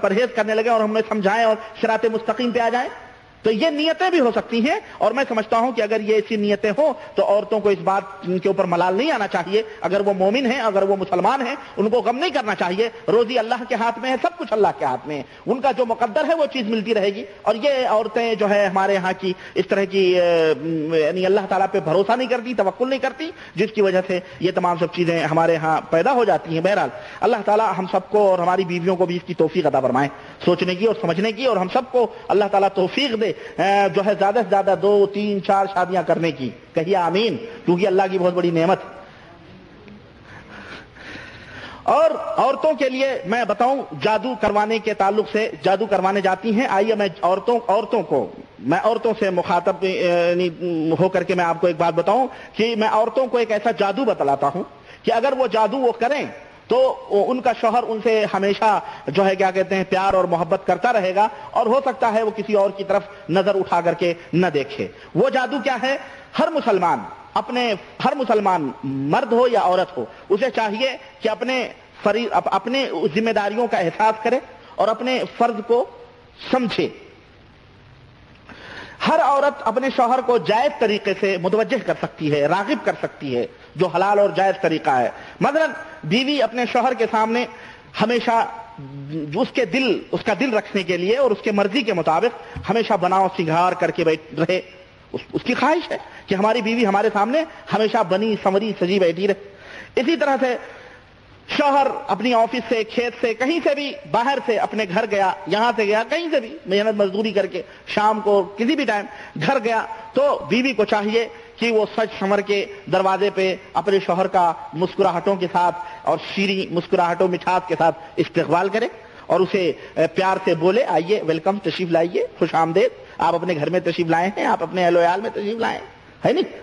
پرہیز کرنے لگیں اور ہم نے سمجھائیں اور صراط مستقیم پہ آ جائیں. تو یہ نیتیں بھی ہو سکتی ہیں، اور میں سمجھتا ہوں کہ اگر یہ ایسی نیتیں ہوں تو عورتوں کو اس بات کے اوپر ملال نہیں آنا چاہیے. اگر وہ مومن ہیں، اگر وہ مسلمان ہیں، ان کو غم نہیں کرنا چاہیے. روزی اللہ کے ہاتھ میں ہے، سب کچھ اللہ کے ہاتھ میں ہے، ان کا جو مقدر ہے وہ چیز ملتی رہے گی. اور یہ عورتیں جو ہے ہمارے ہاں کی اس طرح کی یعنی اللہ تعالیٰ پہ بھروسہ نہیں کرتی، توکل نہیں کرتی، جس کی وجہ سے یہ تمام سب چیزیں ہمارے ہاں پیدا ہو جاتی ہیں. بہرحال اللہ تعالیٰ ہم سب کو اور ہماری بیویوں کو بھی اس کی توفیق عطا فرمائے، سوچنے کی اور سمجھنے کی، اور ہم سب کو اللہ تعالیٰ توفیق دے جو ہے زیادہ سے زیادہ 2 3 4 شادیاں کرنے کی. کہیے آمین، کیونکہ اللہ کی بہت بڑی نعمت. اور عورتوں کے لیے میں بتاؤں جادو کروانے کے تعلق سے، جادو کروانے جاتی ہیں، آئیے میں عورتوں سے مخاطب ہو کر کے میں آپ کو ایک بات بتاؤں کہ میں عورتوں کو ایک ایسا جادو بتلاتا ہوں کہ اگر وہ جادو وہ کریں تو ان کا شوہر ان سے ہمیشہ جو ہے کیا کہتے ہیں پیار اور محبت کرتا رہے گا، اور ہو سکتا ہے وہ کسی اور کی طرف نظر اٹھا کر کے نہ دیکھے۔ وہ جادو کیا ہے؟ ہر مسلمان مرد ہو یا عورت ہو، اسے چاہیے کہ اپنے ذمہ داریوں کا احساس کرے اور اپنے فرض کو سمجھے۔ ہر عورت اپنے شوہر کو جائز طریقے سے متوجہ کر سکتی ہے، راغب کر سکتی ہے، جو حلال اور جائز طریقہ ہے۔ مثلا بیوی اپنے شوہر کے سامنے ہمیشہ اس کا دل رکھنے کے لیے اور اس کے مرضی کے مطابق ہمیشہ بناؤ سنگھار کر کے رہے۔ اس کی خواہش ہے کہ ہماری بیوی ہمارے سامنے ہمیشہ بنی سنوری سجی بیٹھی رہے۔ اسی طرح سے شوہر اپنی آفس سے، کھیت سے، کہیں سے بھی باہر سے اپنے گھر گیا، یہاں سے گیا، کہیں سے بھی محنت مزدوری کر کے شام کو کسی بھی ٹائم گھر گیا، تو بیوی کو چاہیے کہ وہ سج سنور کے دروازے پہ اپنے شوہر کا مسکراہٹوں کے ساتھ اور شیریں مسکراہٹوں مٹھاس کے ساتھ استقبال کرے اور اسے پیار سے بولے، آئیے، ویلکم، تشریف لائیے، خوش آمدید، آپ اپنے گھر میں تشریف لائے ہیں، آپ اپنے اہل و عیال میں تشریف لائے ہیں، ہے نہیں؟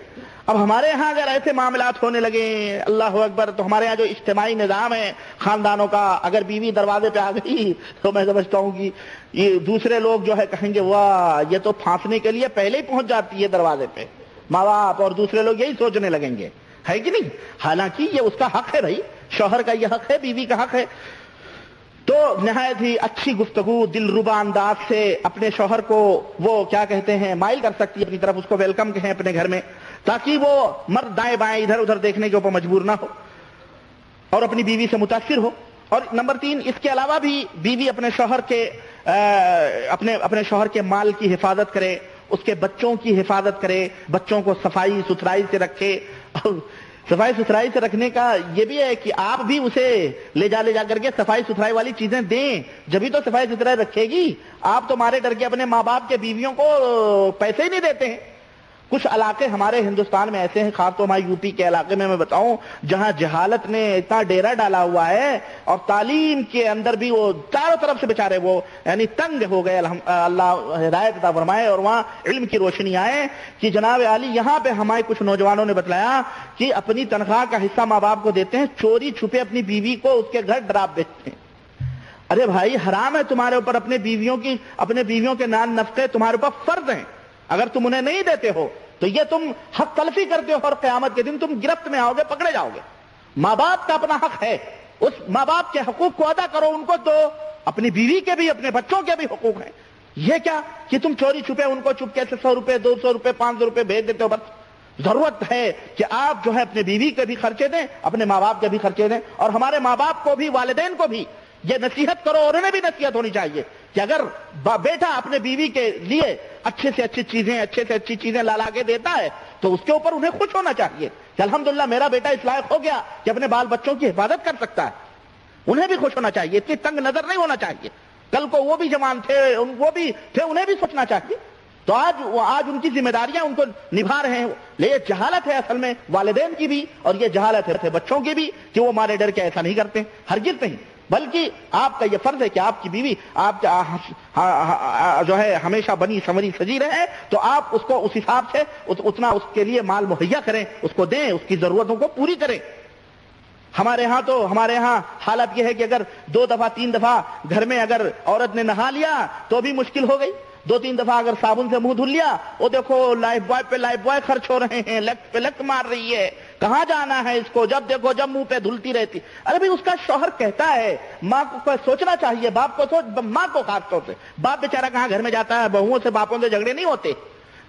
اب ہمارے ہاں اگر ایسے معاملات ہونے لگے، اللہ اکبر، تو ہمارے ہاں جو اجتماعی نظام ہے خاندانوں کا، اگر بیوی دروازے پہ آ گئی تو میں سمجھتا ہوں کہ یہ دوسرے لوگ جو ہے کہیں گے واہ، یہ تو پھانسنے کے لیے پہلے ہی پہنچ جاتی ہے دروازے پہ، ماں باپ اور دوسرے لوگ یہی سوچنے لگیں گے، ہے کہ نہیں؟ حالانکہ یہ اس کا حق ہے بھائی، شوہر کا یہ حق ہے، بیوی کا حق ہے۔ تو نہایت ہی اچھی گفتگو، دل ربا انداز سے اپنے شوہر کو وہ کیا کہتے ہیں مائل کر سکتی ہے اپنی طرف، اس کو ویلکم کہیں اپنے گھر میں، تاکہ وہ مرد دائیں بائیں ادھر ادھر دیکھنے کے اوپر مجبور نہ ہو اور اپنی بیوی سے متاثر ہو۔ اور نمبر 3، اس کے علاوہ بھی بیوی اپنے شوہر کے مال کی حفاظت کرے، اس کے بچوں کی حفاظت کرے، بچوں کو صفائی ستھرائی سے رکھے۔ اور صفائی ستھرائی سے رکھنے کا یہ بھی ہے کہ آپ بھی اسے لے جا کر کے صفائی ستھرائی والی چیزیں دیں، جبھی تو صفائی ستھرائی رکھے گی۔ آپ تو مارے ڈر کے اپنے ماں باپ کے بیویوں کو پیسے ہی نہیں دیتے ہیں۔ کچھ علاقے ہمارے ہندوستان میں ایسے ہیں، خاص طور ہمارے یوپی کے علاقے میں بتاؤں، جہاں جہالت نے اتنا ڈیرا ڈالا ہوا ہے اور تعلیم کے اندر بھی وہ چاروں طرف سے بیچارے وہ یعنی تنگ ہو گئے، اللہ ہدایت عطا فرمائے اور وہاں علم کی روشنی آئے کہ جناب عالی یہاں پہ ہمارے کچھ نوجوانوں نے بتلایا کہ اپنی تنخواہ کا حصہ ماں باپ کو دیتے ہیں، چوری چھپے اپنی بیوی کو اس کے گھر ڈراپ دیتے ہیں۔ ارے بھائی حرام ہے تمہارے اوپر، اپنے بیویوں کے نان نفقے تمہارے اوپر فرض ہیں، اگر تم انہیں نہیں دیتے ہو تو یہ تم حق تلفی کرتے ہو اور قیامت کے دن تم گرفت میں آؤ گے، پکڑے جاؤ گے۔ ماں باپ کا اپنا حق ہے، اس ماں باپ کے حقوق کو ادا کرو، ان کو دو، اپنی بیوی کے بھی اپنے بچوں کے بھی حقوق ہیں۔ یہ کیا کہ تم چوری چھپے ان کو چپکے سے 100 روپے 200 روپے 500 روپے بھیج دیتے ہو؟ بس ضرورت ہے کہ آپ جو ہے اپنے بیوی کے بھی خرچے دیں، اپنے ماں باپ کے بھی خرچے دیں، اور ہمارے ماں باپ کو بھی، والدین کو بھی یہ نصیحت کرو، اور انہیں بھی نصیحت ہونی چاہیے کہ اگر بیٹا اپنے بیوی کے لیے اچھے سے اچھی چیزیں لا کے دیتا ہے تو اس کے اوپر انہیں خوش ہونا چاہیے کہ الحمدللہ میرا بیٹا اس لائق ہو گیا کہ اپنے بال بچوں کی حفاظت کر سکتا ہے۔ انہیں بھی خوش ہونا چاہیے، اتنی تنگ نظر نہیں ہونا چاہیے۔ کل کو وہ بھی جوان تھے، وہ بھی تھے، انہیں بھی سوچنا چاہیے۔ تو آج ان کی ذمہ داریاں ان کو نبھا رہے ہیں۔ یہ جہالت ہے اصل میں والدین کی بھی، اور یہ جہالت ہے بچوں کی بھی کہ وہ مارے ڈر کے ایسا نہیں کرتے، ہرگز نہیں، بلکہ آپ کا یہ فرض ہے کہ آپ کی بیوی آپ جو ہے ہمیشہ بنی سنوری سجی رہے، تو آپ اس کو اس حساب سے اتنا اس کے لیے مال مہیا کریں، اس کو دیں، اس کی ضرورتوں کو پوری کریں۔ ہمارے ہاں حالت یہ ہے کہ اگر 2 دفعہ 3 دفعہ گھر میں اگر عورت نے نہا لیا تو بھی مشکل ہو گئی، 2-3 دفعہ اگر صابن سے منہ دھل لیا، وہ دیکھو لائف بوائے پہ لائف بوائے خرچ ہو رہے ہیں، لک پہ لک مار رہی ہے، کہاں جانا ہے اس کو، جب دیکھو جب منہ پہ دھلتی رہتی۔ ارے بھائی اس کا شوہر کہتا ہے، ماں کو سوچنا چاہیے، باپ کو ماں کو خاص طور سے، باپ بیچارہ کہاں گھر میں جاتا ہے، بہوؤں سے باپوں سے جھگڑے نہیں ہوتے،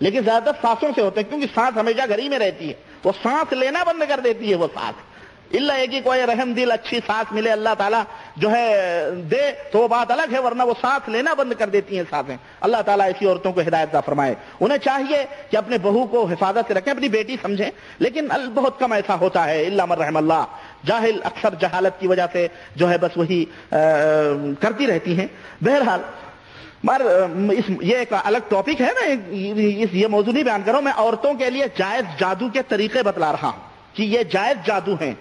لیکن زیادہ تر ساسوں سے ہوتے ہیں، کیونکہ ساس ہمیشہ گھر ہی میں رہتی ہے، وہ سانس لینا بند کر دیتی ہے وہ ساس، اللہ ہے کہ کوئی رحم دل اچھی سانس ملے اللہ تعالیٰ جو ہے دے تو وہ بات الگ ہے، ورنہ وہ سانس لینا بند کر دیتی ہیں سانسیں۔ اللہ تعالیٰ ایسی عورتوں کو ہدایت عطا فرمائے۔ انہیں چاہیے کہ اپنے بہو کو حفاظت سے رکھیں، اپنی بیٹی سمجھیں، لیکن بہت کم ایسا ہوتا ہے، الا من رحم اللہ، جاہل اکثر جہالت کی وجہ سے جو ہے بس وہی کرتی رہتی ہیں۔ بہرحال یہ ایک الگ ٹاپک ہے، میں یہ موضوع نہیں بیان کر رہا ہوں، میں عورتوں کے لیے جائز جادو کے طریقے بتلا رہا ہوں کہ یہ جائز جادو ہیں۔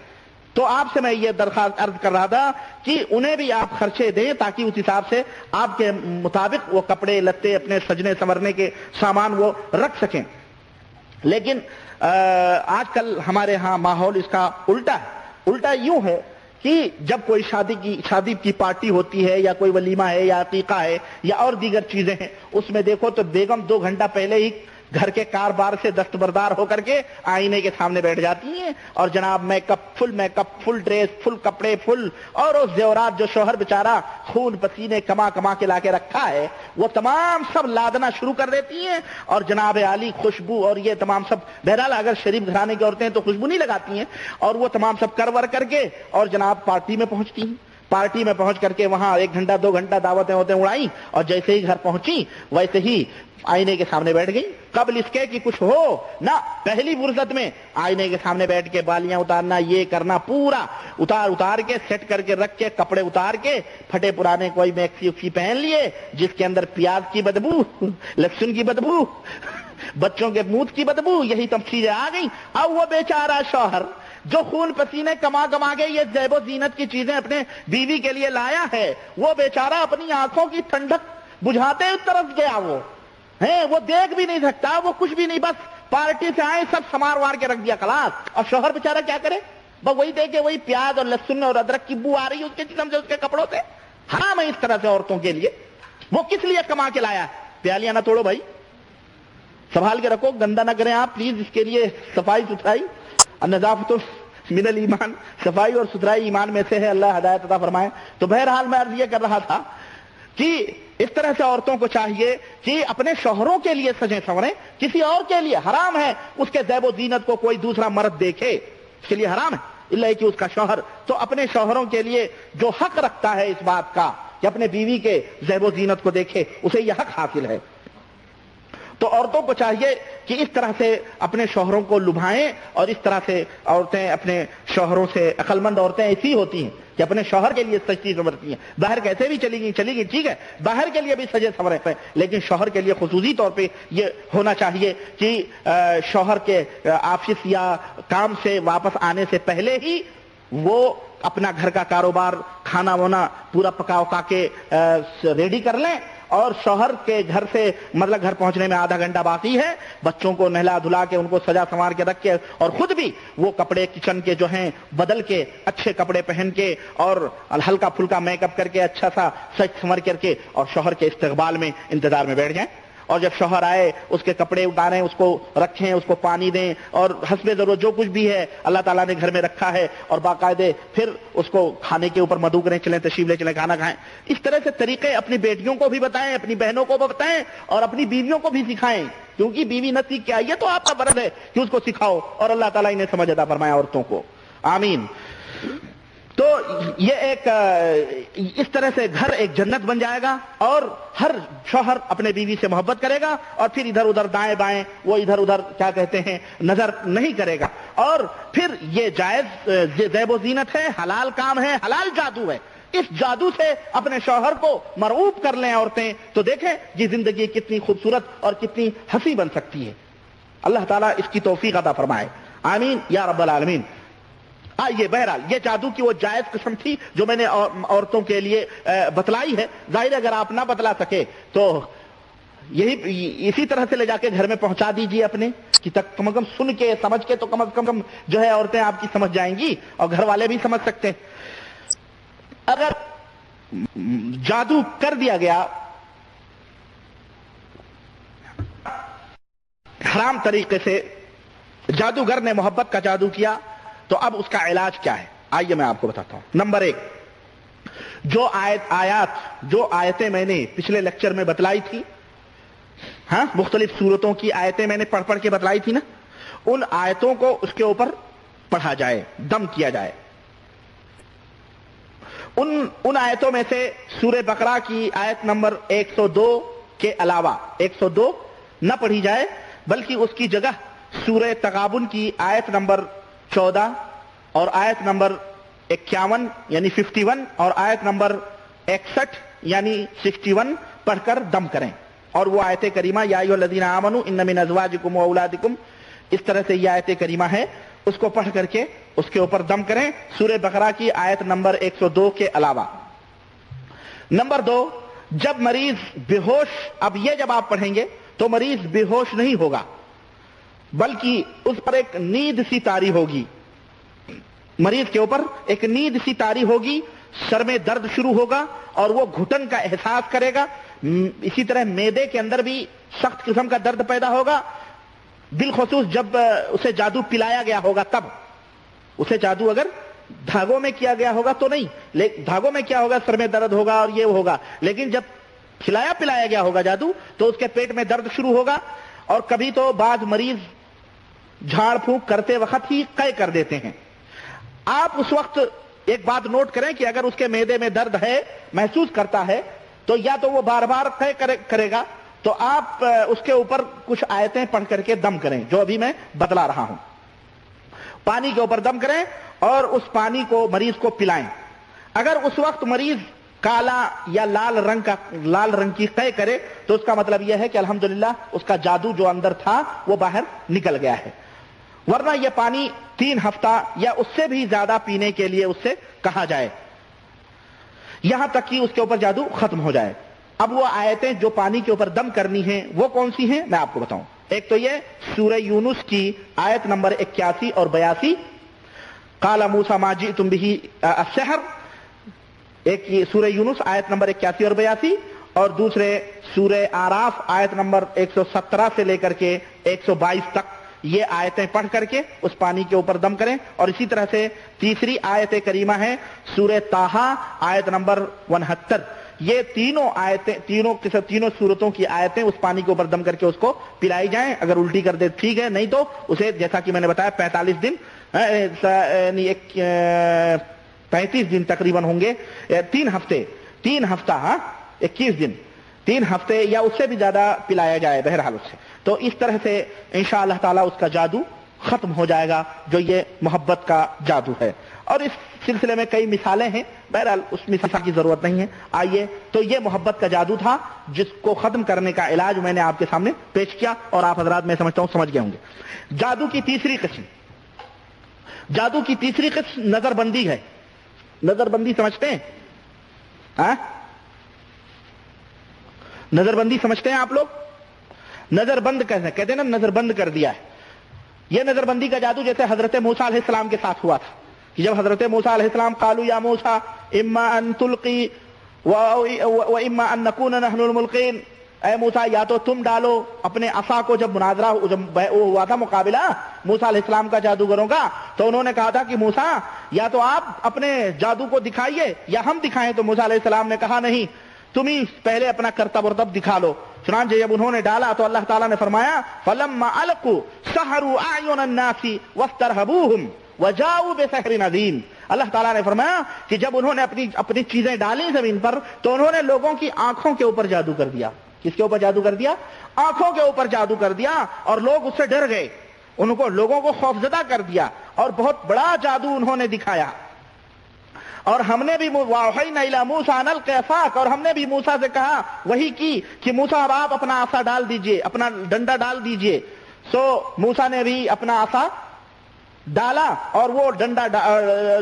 تو آپ سے میں یہ درخواست عرض کر رہا تھا کہ انہیں بھی آپ خرچے دیں تاکہ اس حساب سے آپ کے مطابق وہ کپڑے لتے اپنے سجنے سنورنے کے سامان وہ رکھ سکیں. لیکن آج کل ہمارے ہاں ماحول اس کا الٹا یوں ہے کہ جب کوئی شادی کی پارٹی ہوتی ہے یا کوئی ولیمہ ہے یا عقیقہ ہے یا اور دیگر چیزیں ہیں، اس میں دیکھو تو بیگم 2 گھنٹہ پہلے ہی گھر کے کاربار سے دستبردار ہو کر کے آئینے کے سامنے بیٹھ جاتی ہیں اور جناب میک اپ، فل ڈریس، فل کپڑے، فل اور وہ زیورات جو شوہر بیچارہ خون پسینے کما کے لا کے رکھا ہے وہ تمام سب لادنا شروع کر دیتی ہیں اور جناب عالی خوشبو اور یہ تمام سب، بہرحال اگر شریف گھرانے کی عورتیں تو خوشبو نہیں لگاتی ہیں، اور وہ تمام سب کر کے اور جناب پارٹی میں پہنچتی ہیں. پارٹی میں پہنچ کر کے وہاں 1 گھنٹہ 2 گھنٹہ دعوتیں اڑائیں اور جیسے ہی گھر پہنچی ویسے ہی آئینے کے سامنے بیٹھ گئی. قبل اس کے کہ کچھ ہو نہ، پہلی فرصت میں آئینے کے سامنے بیٹھ کے بالیاں اتارنا، یہ کرنا، پورا اتار کے سیٹ کر کے رکھ کے کپڑے اتار کے پھٹے پرانے کوئی میکسی پہن لیے جس کے اندر پیاز کی بدبو، لہسن کی بدبو، بچوں کے منہ کی بدبو، یہی تفصیلیں آ گئی. اب وہ بیچارہ شوہر جو خون پسینے کما کے یہ زیب و زینت کی چیزیں اپنے بیوی کے لیے لایا ہے، وہ بیچارہ اپنی آنکھوں کی ٹھنڈک بجھاتے طرف گیا. وہ دیکھ بھی نہیں سکتا، وہ کچھ بھی نہیں، بس پارٹی سے آئے سب سمار وار کے رکھ دیا خلاص. اور شوہر بیچارہ کیا کرے؟ بس وہی دیکھے وہی پیاز اور لہسن اور ادرک کی بو آ رہی ہے اس کے جسم سے، اس کے کپڑوں سے. حرام ہے اس طرح سے عورتوں کے لیے. وہ کس لیے کما کے لایا ہے؟ پیالیاں نہ توڑو بھائی، سنبھال کے رکھو، گندا نہ کریں آپ پلیز. اس کے لیے صفائی ستھرائی، نظافت من الایمان، صفائی اور ستھرائی ایمان میں سے ہے. اللہ ہدایت عطا فرمائے. تو بہرحال میں عرض یہ کر رہا تھا کہ اس طرح سے عورتوں کو چاہیے کہ اپنے شوہروں کے لیے سجیں سنوریں. کسی اور کے لیے حرام ہے اس کے زیب و زینت کو کوئی دوسرا مرد دیکھے، اس کے لیے حرام ہے، الا کہ اس کا شوہر. تو اپنے شوہروں کے لیے جو حق رکھتا ہے اس بات کا کہ اپنے بیوی کے زیب و زینت کو دیکھے، اسے یہ حق حاصل ہے. تو عورتوں کو چاہیے کہ اس طرح سے اپنے شوہروں کو لبھائیں. اور اس طرح سے عورتیں اپنے شوہروں سے، عقل مند عورتیں ایسی ہوتی ہیں کہ اپنے شوہر کے لیے سجتی سنورتی ہیں. باہر کیسے بھی چلی گئی ٹھیک ہے، باہر کے لیے بھی سجے سنورے ہیں، لیکن شوہر کے لیے خصوصی طور پہ یہ ہونا چاہیے کہ شوہر کے آفس یا کام سے واپس آنے سے پہلے ہی وہ اپنا گھر کا کاروبار، کھانا وانا پورا پکا کے ریڈی کر لیں. اور شوہر کے گھر سے مطلب گھر پہنچنے میں آدھا گھنٹہ باقی ہے، بچوں کو نہلا دھلا کے ان کو سجا سنوار کے رکھ کے اور خود بھی وہ کپڑے کچن کے جو ہیں بدل کے اچھے کپڑے پہن کے اور ہلکا پھلکا میک اپ کر کے اچھا سا سج سنور کر کے اور شوہر کے استقبال میں انتظار میں بیٹھ جائیں. اور جب شوہر آئے اس کے کپڑے اتاریں، اس کو رکھیں، اس کو پانی دیں اور حسب ضرورت جو کچھ بھی ہے اللہ تعالیٰ نے گھر میں رکھا ہے اور باقاعدے پھر اس کو کھانے کے اوپر مدعو کریں، چلیں تشریف لے چلیں کھانا کھائیں. اس طرح سے طریقے اپنی بیٹیوں کو بھی بتائیں، اپنی بہنوں کو بھی بتائیں اور اپنی بیویوں کو بھی سکھائیں، کیونکہ بیوی نہ سیکھ کے آئی ہے تو آپ کا فرض ہے کہ اس کو سکھاؤ. اور اللہ تعالیٰ انہیں سمجھ عطا فرمائے عورتوں کو، آمین. تو یہ ایک اس طرح سے گھر ایک جنت بن جائے گا اور ہر شوہر اپنے بیوی سے محبت کرے گا اور پھر ادھر ادھر دائیں بائیں وہ ادھر ادھر کیا کہتے ہیں نظر نہیں کرے گا. اور پھر یہ جائز زیب و زینت ہے، حلال کام ہے، حلال جادو ہے. اس جادو سے اپنے شوہر کو مرعوب کر لیں عورتیں تو دیکھیں یہ زندگی کتنی خوبصورت اور کتنی ہنسی بن سکتی ہے. اللہ تعالیٰ اس کی توفیق عطا فرمائے، آمین یا رب العالمین. یہ بہرحال یہ جادو کی وہ جائز قسم تھی جو میں نے عورتوں کے لیے بتلائی ہے. ظاہر اگر آپ نہ بتلا سکے تو اسی طرح سے لے جا کے گھر میں پہنچا دیجئے اپنے کہ کم از کم سن کے سمجھ کے تو کم از کم جو ہے عورتیں آپ کی سمجھ جائیں گی اور گھر والے بھی سمجھ سکتے ہیں. اگر جادو کر دیا گیا حرام طریقے سے، جادوگر نے محبت کا جادو کیا تو اب اس کا علاج کیا ہے؟ آئیے میں آپ کو بتاتا ہوں. نمبر 1، جو آیتیں میں نے پچھلے لیکچر میں بتلائی تھی، ہاں مختلف سورتوں کی آیتیں میں نے پڑھ کے بتلائی تھی نا، ان آیتوں کو اس کے اوپر پڑھا جائے، دم کیا جائے. ان آیتوں میں سے سورہ بقرہ کی آیت نمبر 102 کے علاوہ 102 نہ پڑھی جائے، بلکہ اس کی جگہ سورہ تغابن کی آیت نمبر 14 اور آیت نمبر 51 یعنی 51 اور آیت نمبر 61 یعنی 61 پڑھ کر دم کریں. اور وہ آیت کریمہ یا ایھا الذین آمنوا ان من ازواجکم واولادکم، اس طرح سے یہ آیت کریمہ ہے، اس کو پڑھ کر کے اس کے اوپر دم کریں سورہ بقرہ کی آیت نمبر 102 کے علاوہ۔ نمبر 2، جب مریض بے ہوش، اب یہ جب آپ پڑھیں گے تو مریض بے ہوش نہیں ہوگا بلکہ اس پر ایک نیند سی طاری ہوگی، مریض کے اوپر ایک نیند سی طاری ہوگی، سر میں درد شروع ہوگا اور وہ گھٹن کا احساس کرے گا، اسی طرح معدے کے اندر بھی سخت قسم کا درد پیدا ہوگا، بالخصوص جب اسے جادو پلایا گیا ہوگا تب۔ اسے جادو اگر دھاگوں میں کیا گیا ہوگا تو نہیں، دھاگوں میں کیا ہوگا، سر میں درد ہوگا اور یہ ہوگا، لیکن جب پلایا گیا ہوگا جادو تو اس کے پیٹ میں درد شروع ہوگا، اور کبھی تو بعض مریض جھاڑ پھونک کرتے وقت ہی قے کر دیتے ہیں۔ آپ اس وقت ایک بات نوٹ کریں کہ اگر اس کے معدے میں درد ہے، محسوس کرتا ہے، تو یا تو وہ بار بار قے کرے گا، تو آپ اس کے اوپر کچھ آیتیں پڑھ کر کے دم کریں جو ابھی میں بتلا رہا ہوں۔ پانی کے اوپر دم کریں اور اس پانی کو مریض کو پلائیں۔ اگر اس وقت مریض کالا یا لال رنگ کی قے کرے تو اس کا مطلب یہ ہے کہ الحمدللہ اس کا جادو جو اندر تھا وہ باہر نکل گیا ہے، ورنہ یہ پانی 3 ہفتہ یا اس سے بھی زیادہ پینے کے لیے اس سے کہا جائے، یہاں تک کہ اس کے اوپر جادو ختم ہو جائے۔ اب وہ آیتیں جو پانی کے اوپر دم کرنی ہیں وہ کون سی ہیں میں آپ کو بتاؤں۔ ایک تو یہ سورہ یونس کی آیت نمبر 81 اور 82، قال موسیٰ ما جئتم بہ السحر، ایک یہ سورہ یونس آیت نمبر 81 اور 82، اور دوسرے سورہ آراف آیت نمبر 117 سے لے کر کے 122 تک یہ آیتیں پڑھ کر کے اس پانی کے اوپر دم کریں۔ اور اسی طرح سے تیسری آیت کریمہ ہے سورہ طٰہٰ آیت نمبر 69، یہ تینوں آیتیں تینوں سورتوں کی آیتیں اس پانی کے اوپر دم کر کے اس کو پلائی جائیں۔ اگر الٹی کر دے ٹھیک ہے، نہیں تو اسے جیسا کہ میں نے بتایا 45 دن 35 دن تقریباً ہوں گے، 3 ہفتہ 21 دن 3 ہفتے یا اس سے بھی زیادہ پلایا جائے بہرحال اس سے، تو اس طرح سے انشاءاللہ تعالی اس کا جادو ختم ہو جائے گا جو یہ محبت کا جادو ہے۔ اور اس سلسلے میں کئی مثالیں ہیں، بہرحال اس مثال کی ضرورت نہیں ہے۔ آئیے، تو یہ محبت کا جادو تھا جس کو ختم کرنے کا علاج میں نے آپ کے سامنے پیش کیا، اور آپ حضرات میں سمجھتا ہوں سمجھ گئے ہوں گے۔ جادو کی تیسری قسم نظر بندی ہے۔ نظر بندی سمجھتے ہیں؟ نظر بندی سمجھتے ہیں آپ لوگ؟ نظر بند کہتے ہیں نا، نظر بند کر دیا ہے۔ یہ نظر بندی کا جادو جیسے حضرت موسیٰ علیہ السلام کے ساتھ ہوا تھا کہ جب حضرت موسیٰ علیہ السلام قالوا یا موسیٰ اما ان تلقی و اما ان نکون نحن الملقین، اے موسیٰ یا تو تم ڈالو اپنے عصا کو، جب مناظرہ جب ہوا تھا مقابلہ موسیٰ علیہ السلام کا جادوگروں کا، تو انہوں نے کہا تھا کہ موسیٰ یا تو آپ اپنے جادو کو دکھائیے یا ہم دکھائیں، تو موسیٰ علیہ السلام نے کہا نہیں، تم ہی پہلے اپنا کرتب ورتب دکھا لو۔ چنانچہ جب انہوں نے ڈالا تو اللہ تعالیٰ نے فرمایا فَلَمَّا أَلْقُوا سَحَرُوا أَعْيُنَ النَّاسِ وَاسْتَرْهَبُوهُمْ وَجَاءُوا بِسِحْرٍ عَظِيمٍ۔ اللہ تعالیٰ نے فرمایا کہ جب انہوں نے اپنی چیزیں ڈالی زمین پر تو انہوں نے لوگوں کی آنکھوں کے اوپر جادو کر دیا۔ کس کے اوپر جادو کر دیا؟ آنکھوں کے اوپر جادو کر دیا، اور لوگ اس سے ڈر گئے، لوگوں کو خوفزدہ کر دیا، اور بہت بڑا جادو انہوں نے دکھایا۔ اور ہم نے بھی وَأَوْحَيْنَا إِلَىٰ مُوسَىٰ أَنْ أَلْقِ عَصَاكَ، اور ہم نے بھی موسیٰ سے کہا وہی کی کہ موسیٰ اب آپ اپنا عصا ڈال دیجئے، اپنا ڈنڈا ڈال دیجئے۔ سو موسیٰ نے بھی اپنا عصا ڈالا، اور وہ ڈنڈا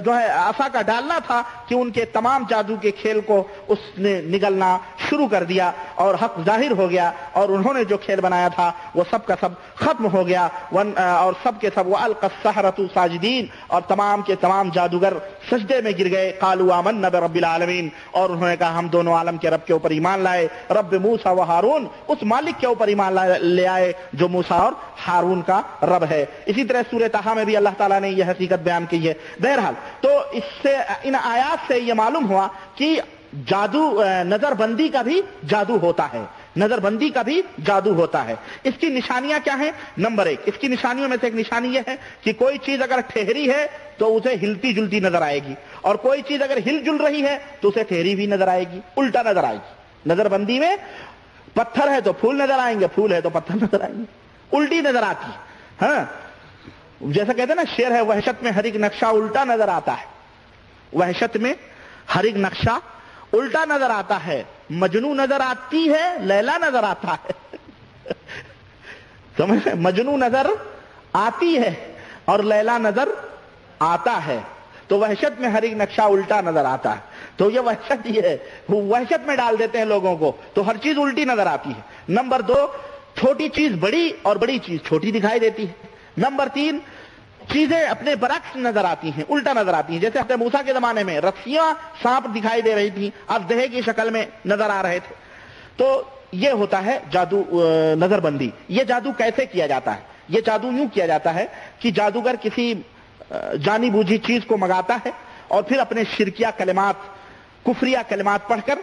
جو ہے عصا کا ڈالنا تھا کہ ان کے تمام جادو کے کھیل کو اس نے نگلنا شروع کر دیا، اور حق ظاہر ہو گیا، اور انہوں نے جو کھیل بنایا تھا وہ سب کا سب ختم ہو گیا، اور سب کے سب وَأَلْقَى السَّحَرَةُ ساجدین، اور تمام کے تمام جادوگر سجدے میں گر گئے۔ قَالُوا آمَنَّا بِرَبِّ الْعَالَمِينَ، اور انہوں نے کہا ہم دونوں عالم کے رب کے اوپر ایمان لائے، رب موسیٰ و ہارون، اس مالک کے اوپر ایمان لے آئے جو موسیٰ اور ہارون کا رب ہے۔ اسی طرح سورہ طٰہٰ میں بھی اللہ تعالیٰ نے یہ حقیقت بیان کی ہے۔ بہرحال تو اس سے ان آیات سے یہ معلوم ہوا کہ جادو، نظر بندی کا بھی جادو ہوتا ہے، نظر بندی کا بھی جادو ہوتا ہے۔ اس کی نشانیاں کیا ہیں؟ نمبر 1، اس کی نشانیوں میں سے ایک نشانی یہ ہے کہ کوئی چیز اگر ٹھہری ہے تو اسے ہلتی جلتی نظر آئے گی، اور کوئی چیز اگر ہل جل رہی ہے تو اسے ٹھہری بھی نظر آئے گی، الٹا نظر آئے گی۔ نظر بندی میں پتھر ہے تو پھول نظر آئیں گے، پھول ہے تو پتھر نظر آئیں گے، الٹی نظر آتی ہے۔ ہاں، جیسا کہتے ہیں نا شعر ہے، وحشت میں ہر ایک نقشہ الٹا نظر آتا ہے، وحشت میں ہر ایک نقشہ الٹا نظر آتا ہے، مجنو نظر آتی ہے، لیلا نظر آتا ہے۔ سمجھ، مجنو نظر آتی ہے، اور لیلا نظر آتا ہے تو وحشت میں ہر ایک نقشہ الٹا نظر آتا ہے. تو یہ وحشت ہی ہے, وحشت میں ڈال دیتے ہیں لوگوں کو, تو ہر چیز الٹی نظر آتی ہے. نمبر 2, چھوٹی چیز بڑی اور بڑی چیز چھوٹی دکھائی دیتی ہے. نمبر 3, چیزیں اپنے برعکس نظر آتی ہیں, الٹا نظر آتی ہیں. جیسے حضرت موسیٰ کے زمانے میں رسیاں سانپ دکھائی دے رہی تھیں, اب دہے کی شکل میں نظر آ رہے تھے. تو یہ ہوتا ہے جادو, نظر بندی. یہ جادو کیسے کیا جاتا ہے؟ یہ جادو یوں کیا جاتا ہے کہ جادوگر کسی جانی بوجھی چیز کو منگاتا ہے اور پھر اپنے شرکیہ کلمات, کفریہ کلمات پڑھ کر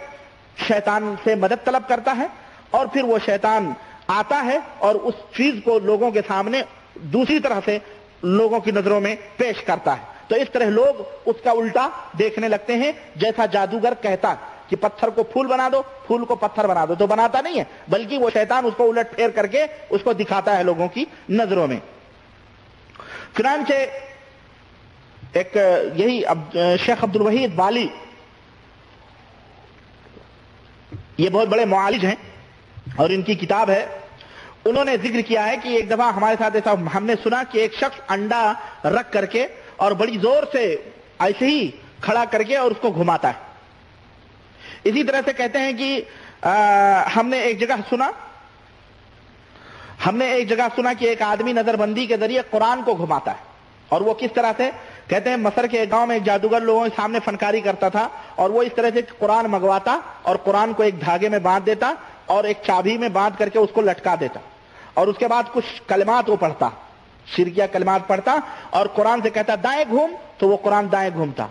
شیطان سے مدد طلب کرتا ہے, اور پھر وہ شیطان آتا ہے اور اس چیز کو لوگوں کے سامنے دوسری طرح سے لوگوں کی نظروں میں پیش کرتا ہے. تو اس طرح لوگ اس کا الٹا دیکھنے لگتے ہیں. جیسا جادوگر کہتا کہ پتھر کو پھول بنا دو, پھول کو پتھر بنا دو, تو بناتا نہیں ہے, بلکہ وہ شیطان اس کو الٹ پھیر کر کے اس کو دکھاتا ہے لوگوں کی نظروں میں. چنانچہ ایک یہی شیخ عبد الوحید بالی, یہ بہت بڑے معالج ہیں اور ان کی کتاب ہے, انہوں نے ذکر کیا ہے کہ ایک دفعہ ہمارے ساتھ ایسا ہم نے سنا کہ ایک شخص انڈا رکھ کر کے اور بڑی زور سے ایسے ہی کھڑا کر کے اور اس کو گھماتا ہے. اسی طرح سے کہتے ہیں کہ ہم نے ایک جگہ سنا کہ ایک آدمی نظر بندی کے ذریعے قرآن کو گھماتا ہے. اور وہ کس طرح سے؟ کہتے ہیں مصر کے ایک گاؤں میں ایک جادوگر لوگوں کے سامنے فنکاری کرتا تھا, اور وہ اس طرح سے قرآن منگواتا اور قرآن کو ایک دھاگے میں باندھ دیتا اور ایک چابی میں باندھ کر کے اس کو لٹکا دیتا, اور اس کے بعد کچھ کلمات وہ پڑھتا, شرکیہ کلمات پڑھتا, اور قرآن سے کہتا دائیں گھوم تو وہ قرآن دائیں گھومتا,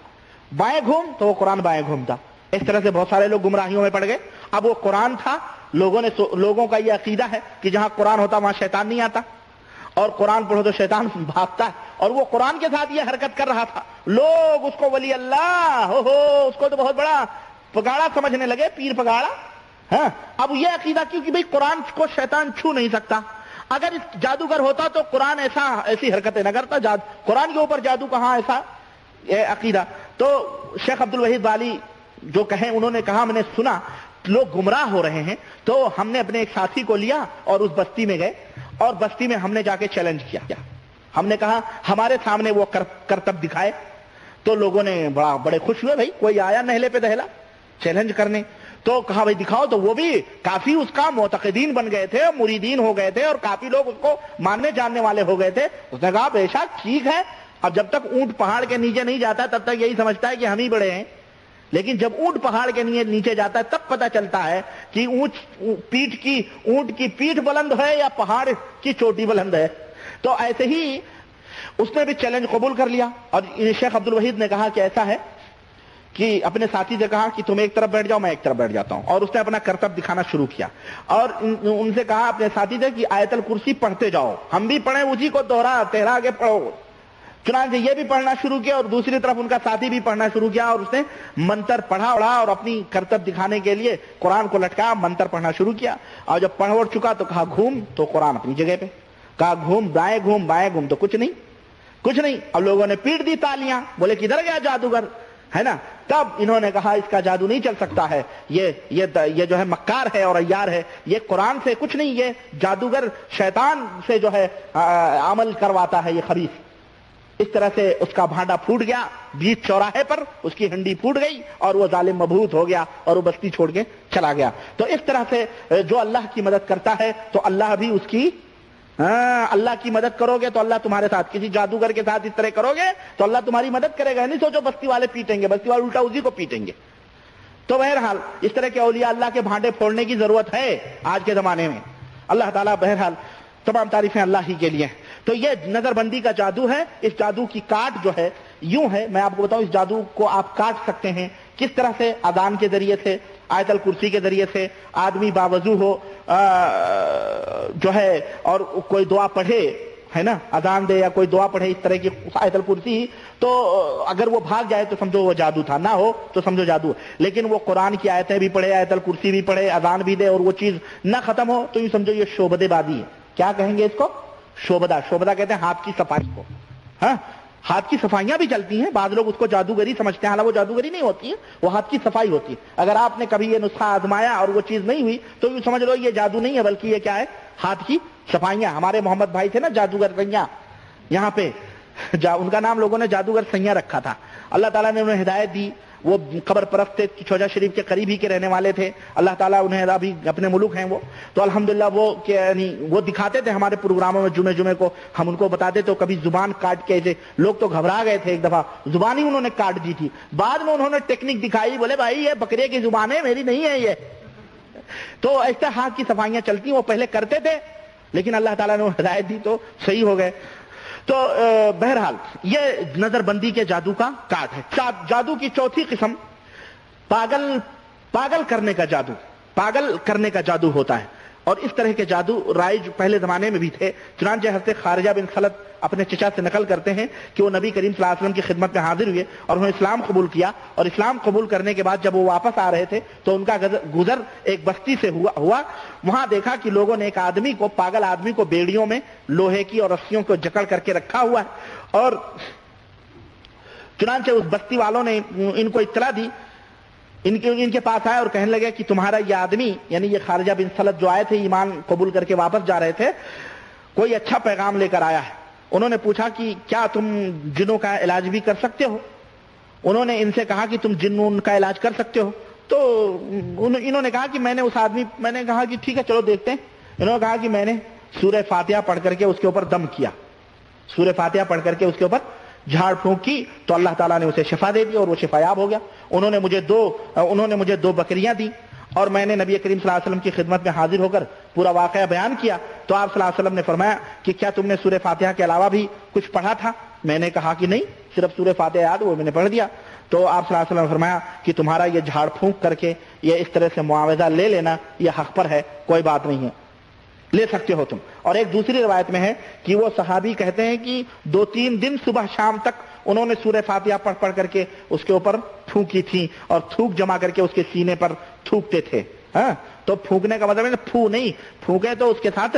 بائیں گھوم تو وہ قرآن بائیں گھومتا. اس طرح سے بہت سارے لوگ گمراہیوں میں پڑ گئے. اب وہ قرآن تھا, لوگوں کا یہ عقیدہ ہے کہ جہاں قرآن ہوتا وہاں شیطان نہیں آتا, اور قرآن پڑھو تو شیطان بھاگتا ہے, اور وہ قرآن کے ساتھ یہ حرکت کر رہا تھا. لوگ اس کو ولی اللہ ہو اس کو تو بہت بڑا پگاڑا سمجھنے لگے, پیر پگاڑا. ہاں, اب یہ عقیدہ کیونکہ بھئی قرآن کو شیطان چھو نہیں سکتا. اگر اس جادوگر ہوتا تو قرآن ایسی حرکتیں نہ کرتا, قرآن کے اوپر جادو کہاں, ایسا عقیدہ. تو شیخ عبد الوحید بالی جو کہیں, انہوں نے کہا میں نے سنا لوگ گمراہ ہو رہے ہیں, تو ہم نے اپنے ایک ساتھی کو لیا اور اس بستی میں گئے, اور بستی میں ہم نے جا کے چیلنج کیا. ہم نے کہا ہمارے سامنے وہ کرتب دکھائے, تو لوگوں نے بڑے خوش ہوئے, بھائی کوئی آیا نہلے پہ دہلا چیلنج کرنے. تو کہا بھائی دکھاؤ, تو وہ بھی کافی اس کا معتقدین بن گئے تھے, مریدین ہو گئے تھے, اور کافی لوگ اس کو ماننے جاننے والے ہو گئے تھے. اس نے کہا بے شک ٹھیک ہے, اب جب تک اونٹ پہاڑ کے نیچے نہیں جاتا تب تک یہی سمجھتا ہے کہ ہم ہی بڑے ہیں, لیکن جب اونٹ پہاڑ کے نیچے جاتا ہے تب پتہ چلتا ہے کہ اونٹ کی پیٹھ بلند ہے یا پہاڑ کی چوٹی بلند ہے. تو ایسے ہی اس نے بھی چیلنج قبول کر لیا, اور شیخ عبد الوحید نے کہا کہ ایسا ہے کہ اپنے ساتھی سے کہا کہ تم ایک طرف بیٹھ جاؤ, میں ایک طرف بیٹھ جاتا ہوں, اور اس نے اپنا کرتب دکھانا شروع کیا, اور ان سے کہا اپنے ساتھی سے کہ آیت الکرسی پڑھتے جاؤ, ہم بھی پڑھیں, اسی کو دوہرا تہرا کے پڑھو. چنانچہ یہ بھی پڑھنا شروع کیا, اور دوسری طرف ان کا ساتھی بھی پڑھنا شروع کیا, اور اس نے منتر پڑھا اور اپنی کرتب دکھانے کے لیے قرآن کو لٹکا, منتر پڑھنا شروع کیا. اور جب پڑھ اڑ چکا تو کہا گھوم, تو قرآن اپنی جگہ پہ, کہا گھوم دائیں گھوم بائیں گھوم, تو کچھ نہیں. اب لوگوں نے پیٹ دی تالیاں, بولے کدھر گیا جادوگر, ہے نا. تب انہوں نے کہا اس کا جادو نہیں چل سکتا ہے, یہ جو ہے مکار ہے اور عیار ہے, یہ قرآن سے کچھ نہیں, یہ جادوگر شیطان سے جو ہے عمل کرواتا ہے, یہ خبیث. اس طرح سے اس کا بھانڈا پھوٹ گیا, بیچ چوراہے پر اس کی ہنڈی پھوٹ گئی, اور وہ ظالم مبہوت ہو گیا اور وہ بستی چھوڑ کے چلا گیا. تو اس طرح سے جو اللہ کی مدد کرتا ہے تو اللہ بھی اس کی, اللہ کی مدد کرو گے تو اللہ تمہارے ساتھ, کسی جادوگر کے ساتھ اس طرح کرو گے تو اللہ تمہاری مدد کرے گا. نہیں سوچو بستی والے پیٹیں گے, بستی والے الٹا اسی کو پیٹیں گے. تو بہرحال اس طرح کے اولیاء اللہ کے بھانڈے پھوڑنے کی ضرورت ہے آج کے زمانے میں. اللہ تعالیٰ بہرحال تمام تعریفیں اللہ ہی کے لیے. تو یہ نظر بندی کا جادو ہے. اس جادو کی کاٹ جو ہے یوں ہے, میں آپ کو بتاؤں, اس جادو کو آپ کاٹ سکتے ہیں کس طرح سے. اذان کے ذریعے سے, آیت الکرسی کے ذریعے سے, آدمی باوضو ہو جو ہے اور کوئی دعا پڑھے, ہے نا, اذان دے یا کوئی دعا پڑھے اس طرح کی آیت الکرسی, تو اگر وہ بھاگ جائے تو سمجھو وہ جادو تھا, نہ ہو تو سمجھو جادو. لیکن وہ قرآن کی آیتیں بھی پڑھے, آیت الکرسی بھی پڑھے, اذان بھی دے, اور وہ چیز نہ ختم ہو, تو یہ سمجھو یہ شعبدے بازی ہے. کیا کہیں گے اس کو؟ شعبدہ. شعبدہ کہتے ہیں ہاتھ کی صفائی کو. ہاں, ہاتھ کی صفائیاں بھی چلتی ہیں, بعض لوگ اس کو جادوگری سمجھتے ہیں, حالانکہ وہ جادوگری نہیں ہوتی ہے, وہ ہاتھ کی صفائی ہوتی ہے. اگر آپ نے کبھی یہ نسخہ آزمایا اور وہ چیز نہیں ہوئی تو یہ سمجھ لو یہ جادو نہیں ہے, بلکہ یہ کیا ہے, ہاتھ کی صفائیاں. ہمارے محمد بھائی تھے نا جادوگر یہاں پہ, ان کا نام لوگوں نے جادوگر سیاں رکھا تھا. اللہ تعالیٰ نے انہیں ہدایت دی. وہ قبر پرست تھے, چھوجا شریف کے قریب ہی کے رہنے والے تھے. اللہ تعالیٰ انہیں ابھی اپنے ملک ہیں وہ, تو الحمدللہ وہ یعنی وہ دکھاتے تھے ہمارے پروگراموں میں جمعے کو, ہم ان کو بتاتے تو کبھی زبان کاٹ کے ایسے لوگ تو گھبرا گئے تھے, ایک دفعہ زبان ہی انہوں نے کاٹ دی تھی. بعد میں انہوں نے ٹیکنیک دکھائی, بولے بھائی یہ بکرے کی زبان ہے, میری نہیں ہے یہ. تو ایسے ہاتھ کی صفائیاں چلتی, وہ پہلے کرتے تھے لیکن اللہ تعالیٰ نے ہدایت دی تو صحیح ہو گئے. تو بہرحال یہ نظر بندی کے جادو کا کارڈ ہے. جادو کی چوتھی قسم پاگل کرنے کا جادو. پاگل کرنے کا جادو ہوتا ہے, اور اس طرح کے جادو رائج پہلے زمانے میں بھی تھے. چنانچہ حضرت خارجہ بن خلد اپنے چچا سے نقل کرتے ہیں کہ وہ نبی کریم صلی اللہ علیہ وسلم کی خدمت میں حاضر ہوئے اور انہوں نے اسلام قبول کیا, اور اسلام قبول کرنے کے بعد جب وہ واپس آ رہے تھے تو ان کا گزر ایک بستی سے ہوا. وہاں دیکھا کہ لوگوں نے ایک آدمی کو, پاگل آدمی کو بیڑیوں میں لوہے کی اور رسیوں کو جکڑ کر کے رکھا ہوا ہے. اور چنانچہ اس بستی والوں نے ان کو اطلاع دی, ان کے پاس آئے اور کہنے لگے کہ تمہارا یہ آدمی, یعنی یہ خارجہ بن خلد جو آئے تھے ایمان قبول کر کے واپس جا رہے تھے, کوئی اچھا پیغام لے کر آیا ہے. انہوں نے پوچھا کہ کیا تم جنوں کا علاج بھی کر سکتے ہو؟ انہوں نے ان سے کہا کہ تم جنوں کا علاج کر سکتے ہو؟ تو انہوں نے کہا کہ میں نے کہا کہ ٹھیک ہے چلو دیکھتے ہیں. انہوں نے کہا کہ میں نے سورہ فاتحہ پڑھ کر کے اس کے اوپر دم کیا, سورہ فاتحہ پڑھ کر کے اس کے اوپر جھاڑ پھونک کی تو اللہ تعالیٰ نے اسے شفا دے دی اور وہ شفا یاب ہو گیا. انہوں نے مجھے دو بکریاں دی اور میں نے نبی کریم صلی اللہ علیہ وسلم کی خدمت میں حاضر ہو کر پورا واقعہ بیان کیا. تو آپ صلی اللہ علیہ وسلم نے فرمایا کہ کیا تم نے سورہ فاتحہ کے علاوہ بھی کچھ پڑھا تھا؟ میں نے کہا کہ نہیں, صرف سورہ فاتحہ یاد وہ میں نے پڑھ دیا. تو آپ صلی اللہ علیہ وسلم نے فرمایا کہ تمہارا یہ جھاڑ پھونک کر کے یہ اس طرح سے معاوضہ لے لینا یہ حق پر ہے, کوئی بات نہیں ہے, لے سکتے ہو تم. اور ایک دوسری روایت میں ہے کہ وہ صحابی کہتے ہیں کہ 2-3 دن صبح شام تک انہوں نے سورہ فاتحہ پڑھ کر کے اس کے اوپر تھوکی تھی اور تھوک جما کر کے اس کے سینے پر تھوکتے تھے. ہاں, تو پھونکنے کا مطلب ہے پھو نہیں پھونکے تو اس کے ساتھ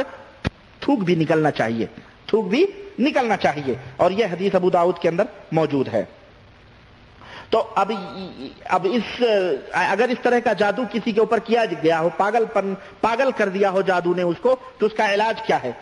تھوک بھی نکلنا چاہیے, تھوک بھی نکلنا چاہیے. اور یہ حدیث ابو داؤد کے اندر موجود ہے. تو اب اگر اس طرح کا جادو کسی کے اوپر کیا گیا ہو, پاگل کر دیا ہو جادو نے اس کو, تو اس کا علاج کیا ہے؟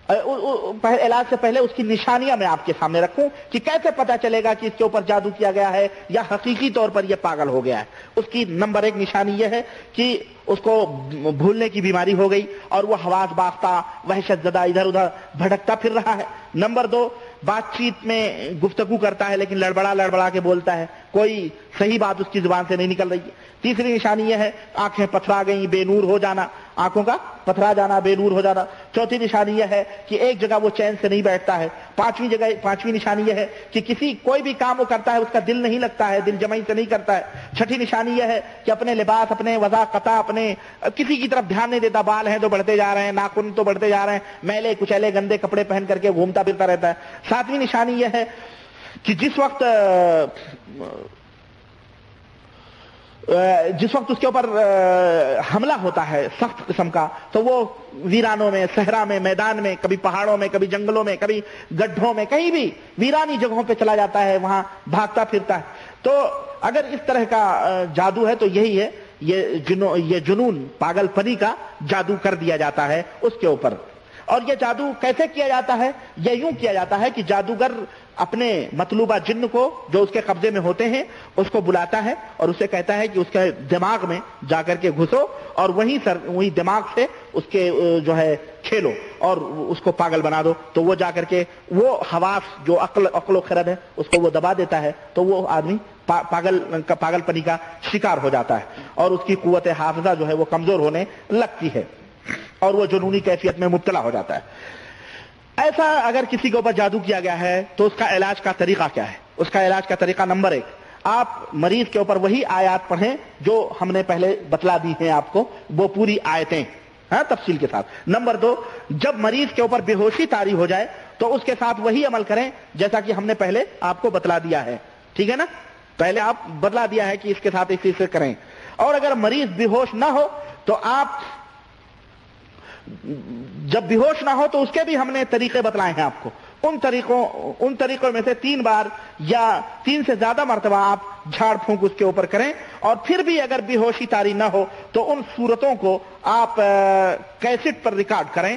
علاج سے پہلے اس کی نشانیاں میں آپ کے سامنے رکھوں کہ کیسے پتا چلے گا کہ اس کے اوپر جادو کیا گیا ہے یا حقیقی طور پر یہ پاگل ہو گیا ہے. اس کی نمبر 1 نشانی یہ ہے کہ اس کو بھولنے کی بیماری ہو گئی اور وہ حواس باختہ, وحشت زدہ, ادھر ادھر بھٹکتا پھر رہا ہے. نمبر 2, بات چیت میں گفتگو کرتا ہے لیکن لڑبڑا کے بولتا ہے, کوئی صحیح بات اس کی زبان سے نہیں نکل رہی ہے. تیسری نشانی یہ ہے آنکھیں پتھرا گئی, بے نور ہو جانا, آنکھوں کا پتھرا جانا, بے نور ہو جانا. چوتھی نشانی یہ ہے کہ ایک جگہ وہ چین سے نہیں بیٹھتا ہے. پانچویں نشانی یہ ہے کہ کوئی بھی کام وہ کرتا ہے اس کا دل نہیں لگتا ہے, دل جمعی سے نہیں کرتا ہے. چھٹی نشانی یہ ہے کہ اپنے لباس, اپنے وضاقتہ, اپنے کسی کی طرف دھیان نہیں دیتا. بال ہیں تو بڑھتے جا رہے ہیں, ناخن تو بڑھتے جا رہے ہیں, میلے کچیلے گندے کپڑے پہن کر کے گھومتا پھرتا رہتا ہے. 7ویں نشانی یہ ہے کہ جس وقت اس کے اوپر حملہ ہوتا ہے سخت قسم کا, تو وہ ویرانوں میں, صحرا میں, میدان میں, کبھی پہاڑوں میں, کبھی جنگلوں میں, کبھی گڈھوں میں, کہیں بھی ویرانی جگہوں پہ چلا جاتا ہے, وہاں بھاگتا پھرتا ہے. تو اگر اس طرح کا جادو ہے تو یہی ہے, یہ جنون پاگل پنی کا جادو کر دیا جاتا ہے اس کے اوپر. اور یہ جادو کیسے کیا جاتا ہے؟ یہ یوں کیا جاتا ہے کہ جادوگر اپنے مطلوبہ جن کو جو اس کے قبضے میں ہوتے ہیں اس کو بلاتا ہے اور اسے کہتا ہے کہ اس کے دماغ میں جا کر کے گھسو اور وہی دماغ سے اس کے جو ہے کھیلو اور اس کو پاگل بنا دو. تو وہ جا کر کے وہ حواس جو عقل و خرد ہے اس کو وہ دبا دیتا ہے, تو وہ آدمی پاگل پنی کا شکار ہو جاتا ہے اور اس کی قوت حافظہ جو ہے وہ کمزور ہونے لگتی ہے اور وہ جنونی کیفیت میں مبتلا ہو جاتا ہے. ایسا اگر کسی کے اوپر جادو کیا گیا ہے تو اس کا علاج کا طریقہ کیا ہے؟ اس کا علاج کا طریقہ نمبر 1, آپ مریض کے اوپر وہی آیات پڑھیں جو ہم نے پہلے بتلا دی ہیں آپ کو, وہ پوری آیتیں تفصیل کے ساتھ. نمبر 2, جب مریض کے اوپر بے ہوشی طاری ہو جائے تو اس کے ساتھ وہی عمل کریں جیسا کہ ہم نے پہلے آپ کو بتلا دیا ہے. ٹھیک ہے نا, پہلے آپ بتلا دیا ہے کہ اس کے ساتھ اسی سے کریں. اور اگر مریض بے ہوش نہ ہو تو آپ جب بے ہوش نہ ہو تو اس کے بھی ہم نے طریقے بتلائے ہیں آپ کو. ان طریقوں میں سے 3 بار یا 3 سے زیادہ مرتبہ آپ جھاڑ پھونک اس کے اوپر کریں. اور پھر بھی اگر بے ہوشی طاری نہ ہو تو ان صورتوں کو آپ کیسٹ پر ریکارڈ کریں.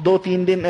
2-3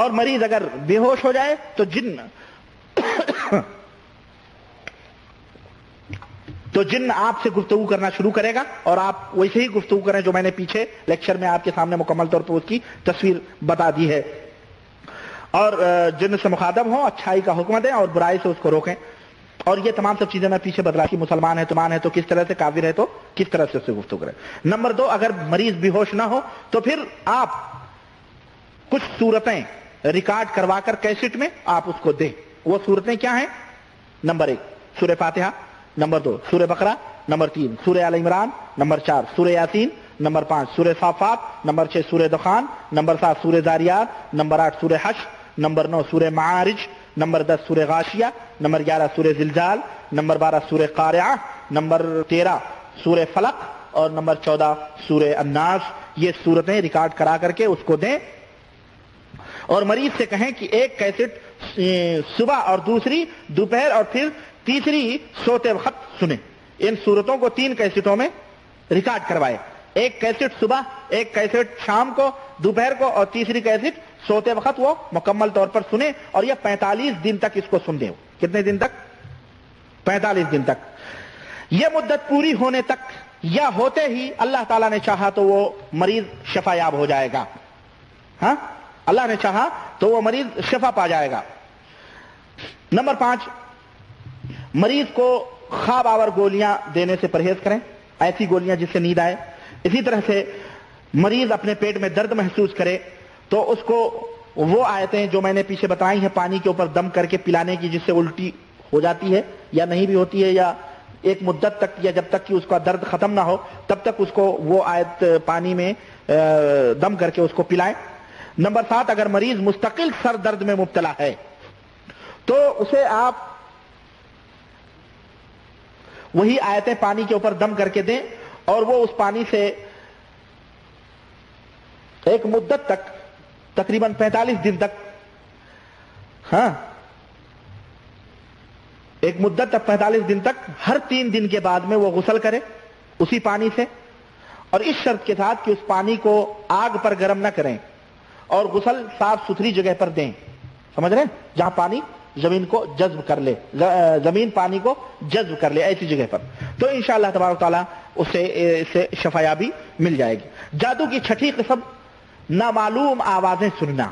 اور مریض اگر بے ہوش ہو جائے تو جن آپ سے گفتگو کرنا شروع کرے گا اور آپ ویسے ہی گفتگو کریں جو میں نے پیچھے لیکچر میں آپ کے سامنے مکمل طور پر اس کی تصویر بتا دی ہے. اور جن سے مخاطب ہوں اچھائی کا حکم دیں اور برائی سے اس کو روکیں. اور یہ تمام سب چیزیں میں پیچھے بتلا کہ مسلمان ہے تو کس طرح سے، کافر ہے تو کس طرح سے اس سے گفتگو کریں. نمبر 2، اگر مریض بے ہوش نہ ہو تو پھر آپ کچھ صورتیں ریکارڈ کروا کر کیسٹ میں آپ اس کو دیں. وہ صورتیں کیا ہیں؟ نمبر 1 سورہ فاتحہ، نمبر 2 سورہ بقرہ، نمبر 3 سورہ آل عمران، نمبر 4 سورہ یاسین، نمبر 5 سورہ صافات، نمبر 6 سورہ دخان، نمبر 7 سورہ ذاریات، نمبر 8 سورہ حشر، نمبر 9 سورہ معارج، نمبر 10 سورہ غاشیہ، نمبر 11 سورہ زلزال، نمبر 12 سورہ قارعہ، نمبر 13 سورہ فلق اور نمبر 14 سورہ الناس. یہ صورتیں ریکارڈ کرا کر کے اس کو دیں اور مریض سے کہیں کہ ایک کیسٹ صبح اور دوسری دوپہر اور پھر تیسری سوتے وقت سنیں. ان صورتوں کو 3 کیسٹوں میں ریکارڈ کروائے. ایک کیسٹ صبح، ایک کیسٹ شام کو، دوپہر کو، اور تیسری کیسٹ سوتے وقت وہ مکمل طور پر سنیں. اور یہ 45 دن تک اس کو سن دیں. کتنے دن تک؟ 45 دن تک. یہ مدت پوری ہونے تک یا ہوتے ہی اللہ تعالیٰ نے چاہا تو وہ مریض شفا یاب ہو جائے گا. ہاں، اللہ نے چاہا تو وہ مریض شفا پا جائے گا. نمبر 5، مریض کو خواب آور گولیاں دینے سے پرہیز کریں، ایسی گولیاں جس سے نیند آئے. اسی طرح سے مریض اپنے پیٹ میں درد محسوس کرے تو اس کو وہ آیتیں جو میں نے پیچھے بتائی ہیں پانی کے اوپر دم کر کے پلانے کی، جس سے الٹی ہو جاتی ہے یا نہیں بھی ہوتی ہے، یا ایک مدت تک یا جب تک کہ اس کا درد ختم نہ ہو تب تک اس کو وہ آیت پانی میں دم کر کے اس کو پلائیں. نمبر 7، اگر مریض مستقل سر درد میں مبتلا ہے تو اسے آپ وہی آیتیں پانی کے اوپر دم کر کے دیں اور وہ اس پانی سے ایک مدت تک تقریباً 45 دن تک، ہاں، ایک مدت تک 45 دن تک ہر 3 دن کے بعد میں وہ غسل کرے اسی پانی سے. اور اس شرط کے ساتھ کہ اس پانی کو آگ پر گرم نہ کریں اور غسل صاف ستھری جگہ پر دیں. سمجھ رہے ہیں؟ جہاں پانی زمین کو جذب کر لے، زمین پانی کو جذب کر لے، ایسی جگہ پر. تو انشاءاللہ تبارک تعالیٰ اسے شفایابی مل جائے گی. جادو کی 6ٹھی قسم، نامعلوم آوازیں سننا.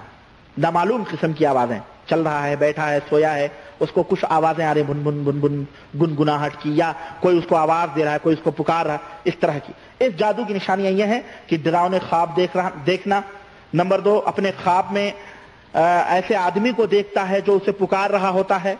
نامعلوم قسم کی آوازیں، چل رہا ہے، بیٹھا ہے، سویا ہے، اس کو کچھ آوازیں آ رہی بن بن بن بن گنگناہٹ کی، یا کوئی اس کو آواز دے رہا ہے، کوئی اس کو پکار رہا ہے، اس طرح کی. اس جادو کی نشانیاں یہ ہیں کہ ڈراؤنے خواب دیکھنا. نمبر 2، اپنے خواب میں ایسے آدمی کو دیکھتا ہے جو اسے پکار رہا ہوتا ہے،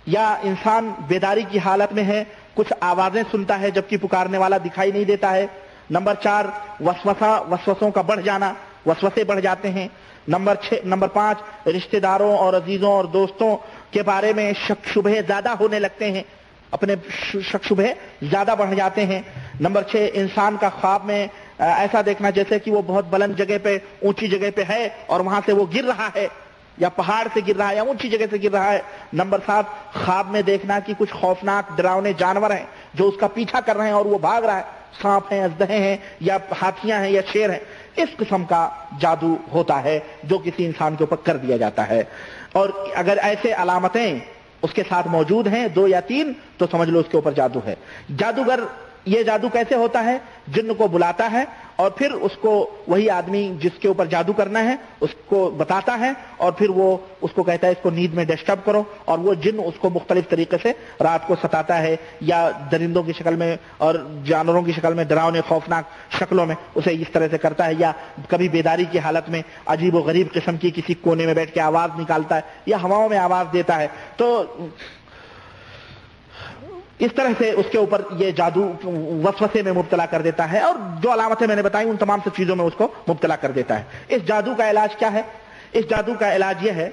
یا انسان بیداری کی حالت میں ہے، کچھ آوازیں سنتا ہے جبکہ پکارنے والا دکھائی نہیں دیتا ہے. نمبر 4، وسوسوں کا بڑھ جانا، وسوسے بڑھ جاتے ہیں. نمبر 5، رشتہ داروں اور عزیزوں اور دوستوں کے بارے میں شک شبہ زیادہ ہونے لگتے ہیں، اپنے شک شبہ زیادہ بڑھ جاتے ہیں. نمبر 6، انسان کا خواب میں ایسا دیکھنا جیسے کہ وہ بہت بلند جگہ پہ، اونچی جگہ پہ ہے اور وہاں سے وہ گر رہا ہے، یا پہاڑ سے گر رہا ہے یا اونچی جگہ سے گر رہا ہے. نمبر 7، خواب میں دیکھنا کہ کچھ خوفناک ڈراؤنے جانور ہیں جو اس کا پیچھا کر رہے ہیں اور وہ بھاگ رہا ہے، سانپ ہیں، اژدہے ہیں، یا ہاتھیاں ہیں، یا شیر ہیں. اس قسم کا جادو ہوتا ہے جو کسی انسان کے اوپر کر دیا جاتا ہے. اور اگر ایسے علامتیں اس کے ساتھ موجود ہیں 2 یا 3 تو سمجھ لو اس کے اوپر جادو ہے. جادوگر، یہ جادو کیسے ہوتا ہے؟ جن کو بلاتا ہے اور پھر اس کو وہی آدمی جس کے اوپر جادو کرنا ہے اس کو بتاتا ہے اور پھر وہ اس کو کہتا ہے اس کو نیند میں ڈسٹرب کرو، اور وہ جن اس کو مختلف طریقے سے رات کو ستاتا ہے، یا درندوں کی شکل میں اور جانوروں کی شکل میں، ڈراؤنے خوفناک شکلوں میں اسے اس طرح سے کرتا ہے، یا کبھی بیداری کی حالت میں عجیب و غریب قسم کی کسی کونے میں بیٹھ کے آواز نکالتا ہے یا ہواؤں میں آواز دیتا ہے. تو اس طرح سے اس کے اوپر یہ جادو وسوسے میں مبتلا کر دیتا ہے، اور جو علامتیں میں نے بتائی ان تمام سب چیزوں میں اس کو مبتلا کر دیتا ہے. اس جادو کا علاج کیا ہے؟ اس جادو کا علاج یہ ہے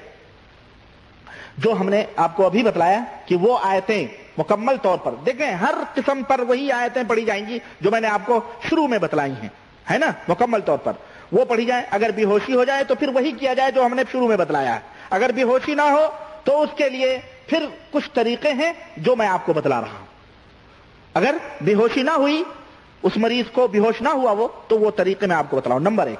جو ہم نے آپ کو ابھی بتلایا کہ وہ آیتیں مکمل طور پر دیکھیں، ہر قسم پر وہی آیتیں پڑھی جائیں گی جو میں نے آپ کو شروع میں بتلائی ہیں، ہے نا، مکمل طور پر وہ پڑھی جائیں. اگر بے ہوشی ہو جائے تو پھر وہی کیا جائے جو ہم نے شروع میں بتلایا ہے. اگر بے ہوشی نہ ہو تو اس کے لیے پھر کچھ طریقے ہیں جو میں آپ کو بتلا رہا ہوں. اگر بے ہوشی نہ ہوئی، اس مریض کو بے ہوش نہ ہوا وہ، تو وہ طریقے میں آپ کو بتلاؤں. نمبر 1،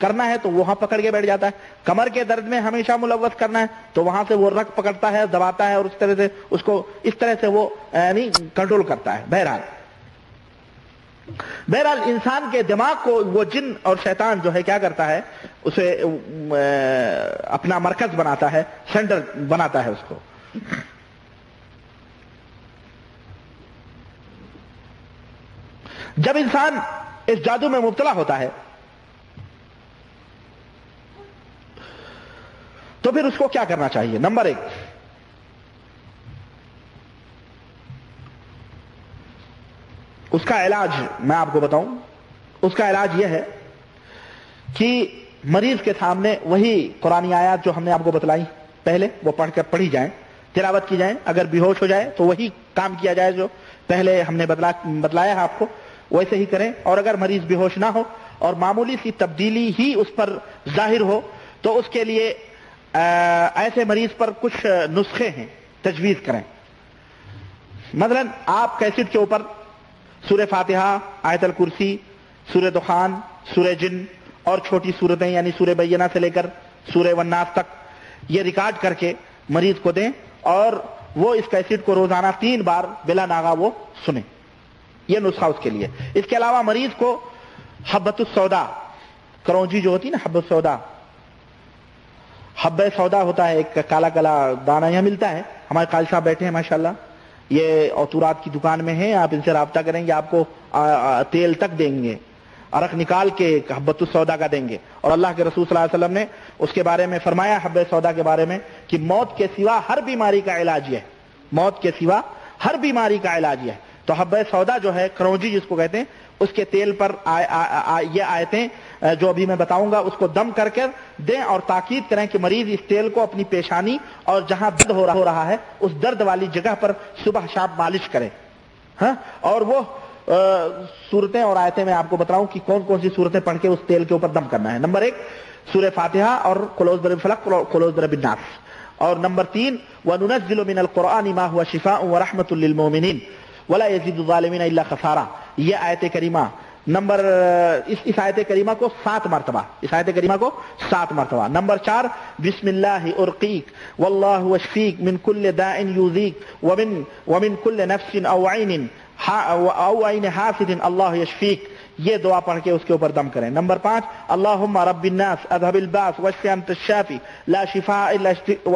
کرنا ہے تو وہاں پکڑ کے بیٹھ جاتا ہے، کمر کے درد میں ہمیشہ ملوث کرنا ہے تو وہاں سے وہ رگ پکڑتا ہے، دباتا ہے اور اس طرح سے اس کو اس طرح سے وہ یعنی کنٹرول کرتا ہے۔ بہرحال انسان کے دماغ کو وہ جن اور شیطان جو ہے کیا کرتا ہے، اسے اپنا مرکز بناتا ہے، سینٹر بناتا ہے اس کو۔ جب انسان اس جادو میں مبتلا ہوتا ہے تو پھر اس کو کیا کرنا چاہیے؟ نمبر 1، اس کا علاج میں آپ کو بتاؤں، اس کا علاج یہ ہے کہ مریض کے سامنے وہی قرآنی آیات جو ہم نے آپ کو بتلائی پہلے وہ پڑھی جائیں، تلاوت کی جائیں، اگر بے ہوش ہو جائے تو وہی کام کیا جائے جو پہلے ہم نے بتلایا ہے آپ کو، ویسے ہی کریں۔ اور اگر مریض بے ہوش نہ ہو اور معمولی سی تبدیلی ہی اس پر ظاہر ہو تو اس کے لیے ایسے مریض پر کچھ نسخے ہیں، تجویز کریں۔ مثلا آپ کیسٹ کے اوپر سورہ فاتحہ، آیت الکرسی، سورہ دخان، سورہ جن اور چھوٹی سورتیں یعنی سورہ بینہ سے لے کر سورہ والناس تک یہ ریکارڈ کر کے مریض کو دیں اور وہ اس کیسٹ کو روزانہ 3 بار بلا ناغہ وہ سنیں۔ یہ نسخہ اس کے لیے۔ اس کے علاوہ مریض کو حبۃ السودا، کرونجی جو ہوتی ہے نا، حبہ سودا ہوتا ہے، ایک کالا کالا دانہ یہاں ملتا ہے، ہمارے قاضی صاحب بیٹھے ہیں ماشاءاللہ، یہ اوتورات کی دکان میں ہیں، آپ ان سے رابطہ کریں گے، آپ کو تیل تک دیں گے، عرق نکال کے حبۃ السودا کا دیں گے۔ اور اللہ کے رسول صلی اللہ علیہ وسلم نے اس کے بارے میں فرمایا، حبہ سودا کے بارے میں، کہ موت کے سوا ہر بیماری کا علاج یہ ہے، موت کے سوا ہر بیماری کا علاج یہ ہے۔ تو حبہ سودا جو ہے، کرونجی جس کو کہتے ہیں، اس کے تیل پر یہ آیتیں جو ابھی میں بتاؤں گا اس کو دم کر کے دیں اور تاکید کریں کہ مریض اس تیل کو اپنی پیشانی اور جہاں درد ہو رہا ہے اس درد والی جگہ پر صبح شام مالش کریں۔ ہاں، اور وہ صورتیں اور آیتیں میں آپ کو بتاؤں کہ کون کون سی صورتیں پڑھ کے اس تیل کے اوپر دم کرنا ہے۔ نمبر 1 سورہ فاتحہ اور قل اعوذ برب الفلق، قل اعوذ برب الناس۔ اور نمبر 3 وَنُنَزِّلُ مِنَ الْقُرْآنِ مَا هُوَ شِفَاءٌ وَرَحْمَةٌ لِّلْمُؤْمِنِينَ وَلَا يَزِيدُ الظَّالِمِينَ إِلَّا خَسَارًا۔ یہ آیت کریمہ نمبر اس آیت کریمہ کو 7 مرتبہ، اس آیت کریمہ کو 7 مرتبہ۔ نمبر 4 بسم اللہ ارقیک واللہ وشفیک من کل داء یؤذیک ومن کل نفس او عین حاسد اللہ یشفیک، یہ دعا پڑھ کے اس کے اوپر دم کریں۔ نمبر 5 اللہم رب الناس اذهب الباس واشف انت الشافی لا شفاء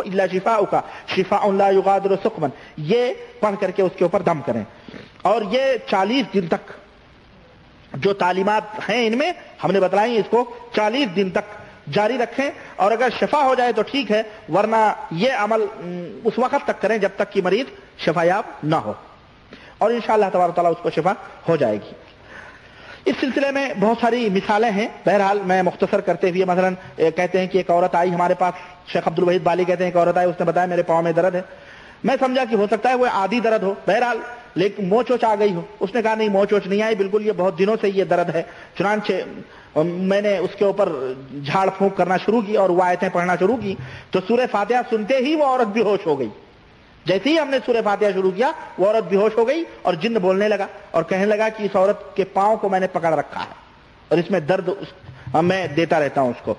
الا شفاؤک شفاء لا یغادر سقما، یہ پڑھ کر کے اس کے اوپر دم کریں۔ اور یہ 40 دن تک جو تعلیمات ہیں ان میں ہم نے بتلائی، اس کو 40 دن تک جاری رکھیں، اور اگر شفا ہو جائے تو ٹھیک ہے، ورنہ یہ عمل اس وقت تک کریں جب تک کہ مریض شفا یاب نہ ہو، اور انشاءاللہ تبارک تعالیٰ اس کو شفا ہو جائے گی۔ اس سلسلے میں بہت ساری مثالیں ہیں، بہرحال میں مختصر کرتے ہوئے مثلا کہتے ہیں کہ ایک عورت آئی ہمارے پاس، شیخ عبد الوحید بالی کہتے ہیں ایک عورت آئی، اس نے بتایا میرے پاؤں میں درد ہے، میں سمجھا کہ ہو سکتا ہے وہ عادی درد ہو، بہرحال لیکن موچ ووچ آ گئی ہو، اس نے کہا نہیں موچ ووچ نہیں آئی، بالکل یہ بہت دنوں سے یہ درد ہے۔ چنانچہ میں نے اس کے اوپر جھاڑ پھونک کرنا شروع کی اور وہ آیتیں پڑھنا شروع کی، تو سورہ فاتحہ سنتے ہی وہ عورت بے ہوش ہو گئی۔ جیسے ہی ہم نے سورہ فاتحہ شروع کیا وہ عورت بے ہوش ہو گئی اور جن بولنے لگا اور کہنے لگا کہ اس عورت کے پاؤں کو میں نے پکڑ رکھا ہے اور اس میں درد میں دیتا رہتا ہوں اس کو۔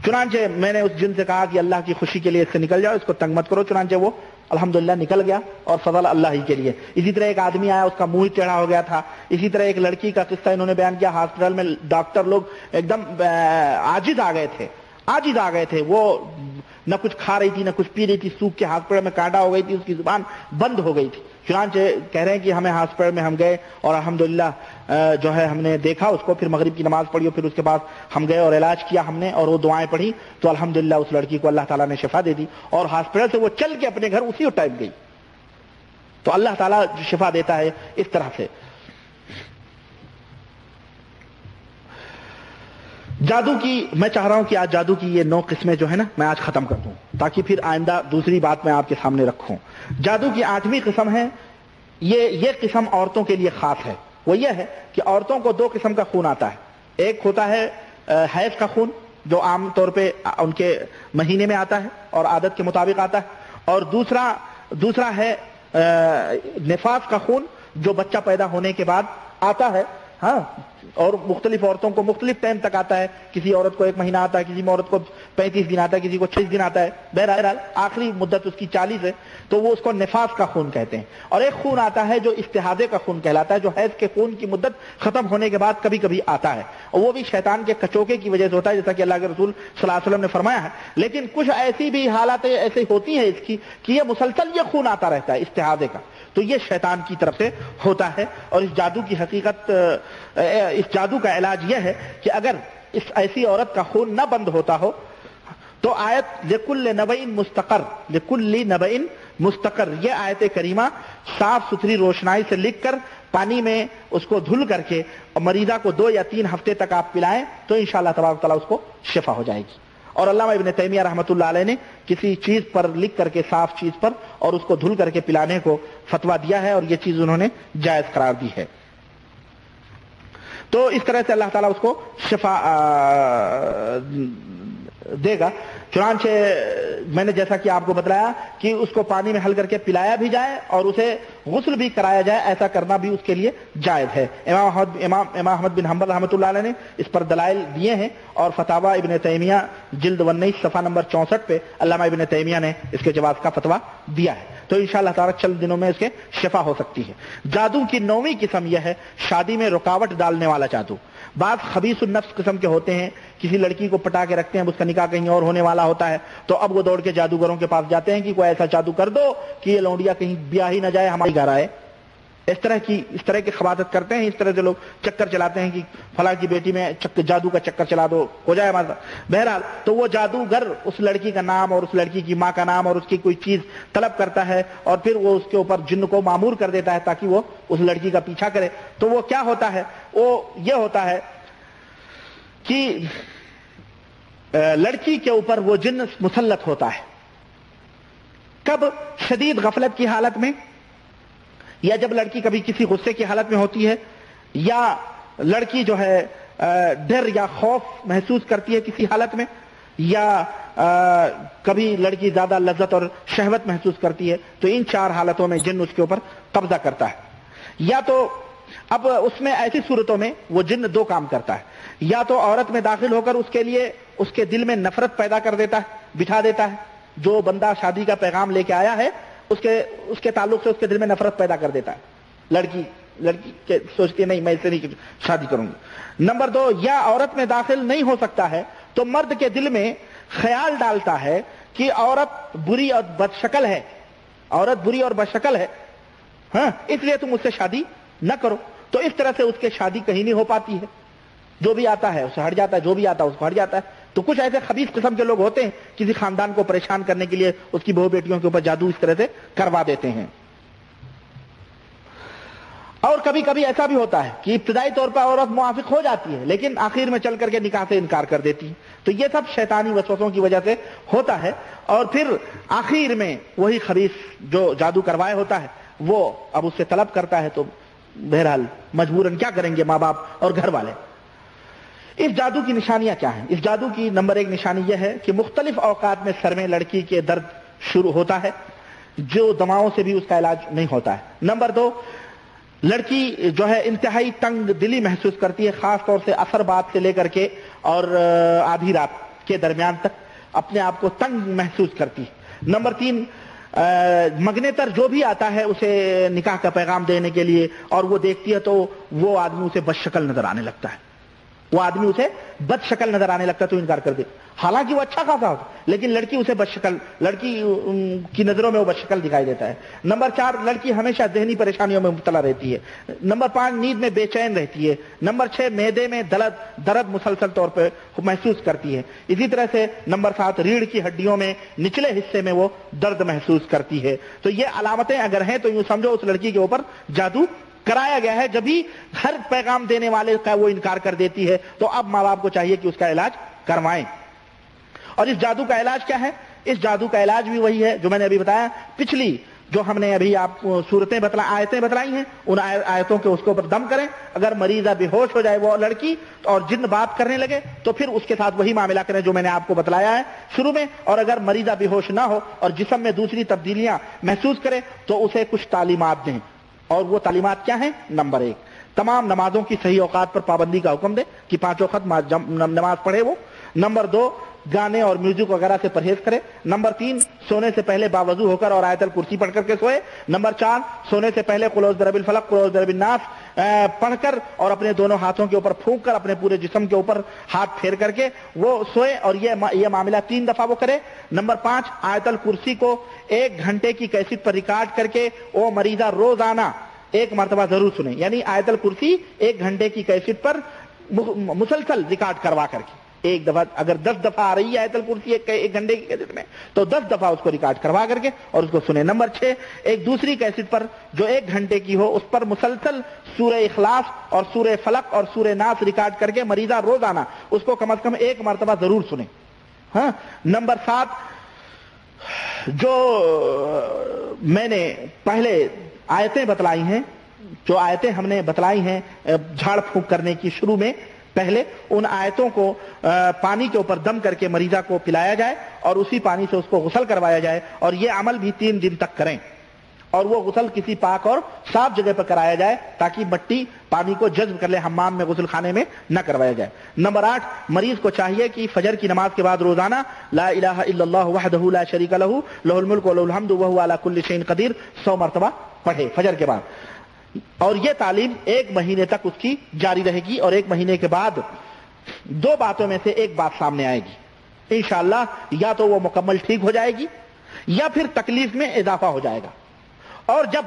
چنانچہ میں نے اس جن سے کہا کہ اللہ کی خوشی کے لیے اس سے نکل جاؤ، اس کو تنگ مت کرو، چنانچہ وہ الحمدللہ نکل گیا اور فضل اللہ ہی کے لیے۔ اسی طرح ایک آدمی آیا، اس کا منہ ٹیڑھا ہو گیا تھا۔ اسی طرح ایک لڑکی کا قصہ انہوں نے بیان کیا، ہاسپٹل میں ڈاکٹر لوگ ایک دم عاجز آ گئے تھے، وہ نہ کچھ کھا رہی تھی نہ کچھ پی رہی تھی، سوکھ کے ہاسپٹل میں کانٹا ہو گئی تھی، اس کی زبان بند ہو گئی تھی۔ چنانچہ کہہ رہے ہیں کہ ہمیں ہاسپٹل میں ہم گئے اور الحمدللہ جو ہے ہم نے دیکھا اس کو، پھر مغرب کی نماز پڑھی اور پھر اس کے بعد ہم گئے اور علاج کیا ہم نے اور وہ دعائیں پڑھی تو الحمدللہ اس لڑکی کو اللہ تعالیٰ نے شفا دے دی اور ہاسپٹل سے وہ چل کے اپنے گھر اسی ٹائم گئی۔ تو اللہ تعالیٰ شفا دیتا ہے اس طرح سے۔ جادو کی میں چاہ رہا ہوں کہ آج جادو کی یہ 9 قسمیں جو ہے نا میں آج ختم کر دوں تاکہ پھر آئندہ دوسری بات میں آپ کے سامنے رکھوں۔ جادو کی 8ویں قسم ہے، یہ قسم عورتوں کے لیے خاص ہے، وہ یہ ہے کہ عورتوں کو 2 قسم کا خون آتا ہے، ایک ہوتا ہے حیض کا خون جو عام طور پہ ان کے مہینے میں آتا ہے اور عادت کے مطابق آتا ہے، اور دوسرا ہے نفاس کا خون جو بچہ پیدا ہونے کے بعد آتا ہے۔ ہاں اور مختلف عورتوں کو مختلف ٹائم تک آتا ہے، کسی عورت کو 1 مہینہ آتا ہے، کسی عورت کو 35 دن آتا ہے، کسی کو 36 دن آتا ہے، بہرحال آخری مدت اس کی 40 ہے، تو وہ اس کو نفاس کا خون کہتے ہیں۔ اور ایک خون آتا ہے جو استحاضے کا خون کہلاتا ہے، جو حیض کے خون کی مدت ختم ہونے کے بعد کبھی کبھی آتا ہے، اور وہ بھی شیطان کے کچوکے کی وجہ سے ہوتا ہے، جیسا کہ اللہ کے رسول صلی اللہ علیہ وسلم نے فرمایا ہے۔ لیکن کچھ ایسی بھی حالات ایسی ہوتی ہیں اس کی کہ یہ مسلسل یہ خون آتا رہتا ہے استحاضے کا، تو یہ شیطان کی طرف سے ہوتا ہے۔ اور اس جادو کی حقیقت، اس جادو کا علاج یہ ہے کہ اگر اس ایسی عورت کا خون نہ بند ہوتا ہو تو آیت لکل نبئ مستقر، لکل نبئ مستقر، یہ آیت کریمہ صاف ستھری روشنائی سے لکھ کر پانی میں اس کو دھل کر کے مریضہ کو 2 یا 3 ہفتے تک آپ پلائیں تو انشاءاللہ تبارک تعالیٰ اس کو شفا ہو جائے گی۔ اور علامہ ابن تیمیہ رحمۃ اللہ علیہ نے کسی چیز پر لکھ کر کے، صاف چیز پر، اور اس کو دھل کر کے پلانے کو فتویٰ دیا ہے، اور یہ چیز انہوں نے جائز قرار دی ہے۔ تو اس طرح سے اللہ تعالیٰ اس کو شفا دے گا۔ چنانچہ میں نے جیسا کہ آپ کو بتلایا کہ اس کو پانی میں حل کر کے پلایا بھی جائے اور اسے غسل بھی کرایا جائے، ایسا کرنا بھی اس کے لیے جائز ہے۔ امام احمد بن حنبل رحمۃ اللہ علیہ نے اس پر دلائل دیے ہیں، اور فتاوی ابن تیمیہ جلد 19 صفحہ نمبر 64 پہ علامہ ابن تیمیہ نے اس کے جواز کا فتویٰ دیا ہے۔ تو انشاءاللہ تعالیٰ چند دنوں میں اس کے شفا ہو سکتی ہے۔ جادو کی 9ویں قسم یہ ہے شادی میں رکاوٹ ڈالنے والا جادو۔ بعض خبیث النفس قسم کے ہوتے ہیں، کسی لڑکی کو پٹا کے رکھتے ہیں، اس کا نکاح کہیں اور ہونے والا ہوتا ہے، تو اب وہ دوڑ کے جادوگروں کے پاس جاتے ہیں کہ کوئی ایسا جادو کر دو کہ یہ لونڈیا کہیں بیاہ ہی نہ جائے، ہمارے گھر آئے۔ اس طرح کی خباثت کرتے ہیں، اس طرح سے لوگ چکر چلاتے ہیں کہ فلاں کی بیٹی میں جادو کا چکر چلا دو، ہو جائے ہمارا۔ بہرحال تو وہ جادوگر اس لڑکی کا نام اور اس لڑکی کی ماں کا نام اور اس کی کوئی چیز طلب کرتا ہے، اور پھر وہ اس کے اوپر جن کو مامور کر دیتا ہے تاکہ وہ اس لڑکی کا پیچھا کرے۔ تو وہ کیا ہوتا ہے؟ وہ یہ ہوتا ہے کہ لڑکی کے اوپر وہ جن مسلط ہوتا ہے، کب؟ شدید غفلت کی حالت میں، یا جب لڑکی کبھی کسی غصے کی حالت میں ہوتی ہے، یا لڑکی جو ہے ڈر یا خوف محسوس کرتی ہے کسی حالت میں، یا کبھی لڑکی زیادہ لذت اور شہوت محسوس کرتی ہے، تو ان 4 حالتوں میں جن اس کے اوپر قبضہ کرتا ہے۔ یا تو اب اس میں ایسی صورتوں میں وہ جن 2 کام کرتا ہے، یا تو عورت میں داخل ہو کر اس کے لیے اس کے دل میں نفرت پیدا کر دیتا ہے، بٹھا دیتا ہے، جو بندہ شادی کا پیغام لے کے آیا ہے اس کے تعلق سے اس کے دل میں نفرت پیدا کر دیتا ہے۔ لڑکی سوچتی ہے نہیں میں اس سے نہیں شادی کروں گی۔ نمبر 2، یا عورت میں داخل نہیں ہو سکتا ہے تو مرد کے دل میں خیال ڈالتا ہے کہ عورت بری اور بدشکل ہے، عورت بری اور بدشکل ہے، ہاں اس لیے تم اس سے شادی نہ کرو۔ تو اس طرح سے اس کے شادی کہیں نہیں ہو پاتی ہے، جو بھی آتا ہے اسے ہٹ جاتا ہے، جو بھی آتا ہے اس کو ہٹ جاتا ہے۔ تو کچھ ایسے خبیث قسم کے لوگ ہوتے ہیں کسی خاندان کو پریشان کرنے کے لیے اس کی بہو بیٹیوں کے اوپر جادو اس طرح سے کروا دیتے ہیں۔ اور کبھی کبھی ایسا بھی ہوتا ہے کہ ابتدائی طور پر عورت موافق ہو جاتی ہے لیکن آخر میں چل کر کے نکاح سے انکار کر دیتی ہے۔ تو یہ سب شیطانی وسوسوں کی وجہ سے ہوتا ہے، اور پھر آخر میں وہی خبیث جو جادو کروائے ہوتا ہے وہ اب اس سے طلب کرتا ہے، تو بہرحال مجبوراً کیا کریں گے ماں باپ اور گھر والے۔ اس جادو کی نشانیاں کیا ہیں؟ اس جادو کی نمبر 1 نشانی یہ ہے کہ مختلف اوقات میں سر میں لڑکی کے درد شروع ہوتا ہے، جو دواؤں سے بھی اس کا علاج نہیں ہوتا ہے۔ نمبر 2، لڑکی جو ہے انتہائی تنگ دلی محسوس کرتی ہے، خاص طور سے عصر بعد سے لے کر کے اور آدھی رات کے درمیان تک اپنے آپ کو تنگ محسوس کرتی ہے۔ نمبر 3، مگنیتر جو بھی آتا ہے اسے نکاح کا پیغام دینے کے لیے، اور وہ دیکھتی ہے تو وہ آدمی اسے بدشکل نظر آنے لگتا ہے، وہ آدمی اسے بد شکل نظر آنے لگتا ہے تو انکار کر دے، حالانکہ وہ اچھا خاصا ہوتا لیکن لڑکی اسے بد شکل، لڑکی کی نظروں میں وہ بد شکل دکھائی دیتا ہے۔ نمبر 4، لڑکی ہمیشہ ذہنی پریشانیوں میں مبتلا رہتی ہے۔ نمبر 5، نیند میں بے چین رہتی ہے۔ نمبر 6، معدے میں درد مسلسل طور پر محسوس کرتی ہے۔ اسی طرح سے نمبر 7، ریڑھ کی ہڈیوں میں نچلے حصے میں وہ درد محسوس کرتی ہے۔ تو یہ علامتیں اگر ہیں تو یوں سمجھو اس لڑکی کے اوپر جادو کرایا گیا ہے۔ جب بھی ہر پیغام دینے والے کا وہ انکار کر دیتی ہے تو اب ماں باپ کو چاہیے کہ اس کا علاج کروائیں۔ اور اس جادو کا علاج کیا ہے؟ اس جادو کا علاج بھی وہی ہے جو میں نے ابھی بتایا، پچھلی جو ہم نے ابھی آپ کو آیتیں بتلائی ہیں ان آیتوں کے اس کے اوپر دم کریں۔ اگر مریضہ بے ہوش ہو جائے وہ لڑکی اور جن بات کرنے لگے تو پھر اس کے ساتھ وہی معاملہ کریں جو میں نے آپ کو بتلایا ہے شروع میں، اور اگر مریضہ بے ہوش نہ ہو اور جسم میں دوسری تبدیلیاں محسوس کرے تو اسے کچھ تعلیمات دیں۔ اور وہ تعلیمات کیا ہیں؟ نمبر 1، تمام نمازوں کی صحیح اوقات پر پابندی کا حکم دے کہ 5 وقت نماز پڑھے وہ. نمبر 2 گانے اور میوزک وغیرہ سے پرہیز کرے. نمبر 3 سونے سے پہلے باوضو ہو کر اور آیت الکرسی پڑھ کر کے سوئے. نمبر 4 سونے سے پہلے قل اعوذ برب الفلق قل اعوذ برب الناس پڑھ کر اور اپنے دونوں ہاتھوں کے اوپر پھونک کر اپنے پورے جسم کے اوپر ہاتھ پھیر کر کے وہ سوئے اور یہ معاملہ 3 دفعہ وہ کرے. نمبر 5 آیت الکرسی کو 1 گھنٹے کی کیسٹ پر ریکارڈ کر کے وہ مریضہ روزانہ 1 مرتبہ ضرور سنیں. یعنی آیت الکرسی 1 گھنٹے کی کیسٹ پر مسلسل ریکارڈ کروا کر کے ایک دفعہ اگر 10 دفعہ آ رہی ہے آیت الکرسی 1 گھنٹے کی کیسٹ میں تو 10 دفعہ اس کو ریکارڈ کروا کر کے اور اس کو سنیں. نمبر 6 ایک دوسری کیسٹ پر جو 1 گھنٹے کی ہو اس پر مسلسل سورہ اخلاص اور سورہ فلق اور سورہ ناس ریکارڈ کر کے مریضہ روزانہ اس کو کم از کم 1 مرتبہ ضرور سنیں. ہاں. نمبر 7 جو میں نے پہلے آیتیں بتلائی ہیں جو آیتیں ہم نے بتلائی ہیں جھاڑ پھونک کرنے کی شروع میں پہلے ان آیتوں کو پانی کے اوپر دم کر کے مریضہ کو پلایا جائے اور اسی پانی سے اس کو غسل کروایا جائے اور یہ عمل بھی 3 دن تک کریں اور وہ غسل کسی پاک اور صاف جگہ پر کرایا جائے تاکہ مٹی پانی کو جذب کر لے, حمام میں غسل خانے میں نہ کروایا جائے. نمبر 8 مریض کو چاہیے کہ فجر کی نماز کے بعد روزانہ لا الہ الا اللہ وحدہ لا شریک لہ لہ الملک و لہ الحمد وہو علی کل شیء قدیر 100 مرتبہ پڑھے فجر کے بعد. اور یہ تعلیم 1 مہینے تک اس کی جاری رہے گی اور 1 مہینے کے بعد 2 باتوں میں سے 1 بات سامنے آئے گی انشاءاللہ. یا تو وہ مکمل ٹھیک ہو جائے گی یا پھر تکلیف میں اضافہ ہو جائے گا. اور جب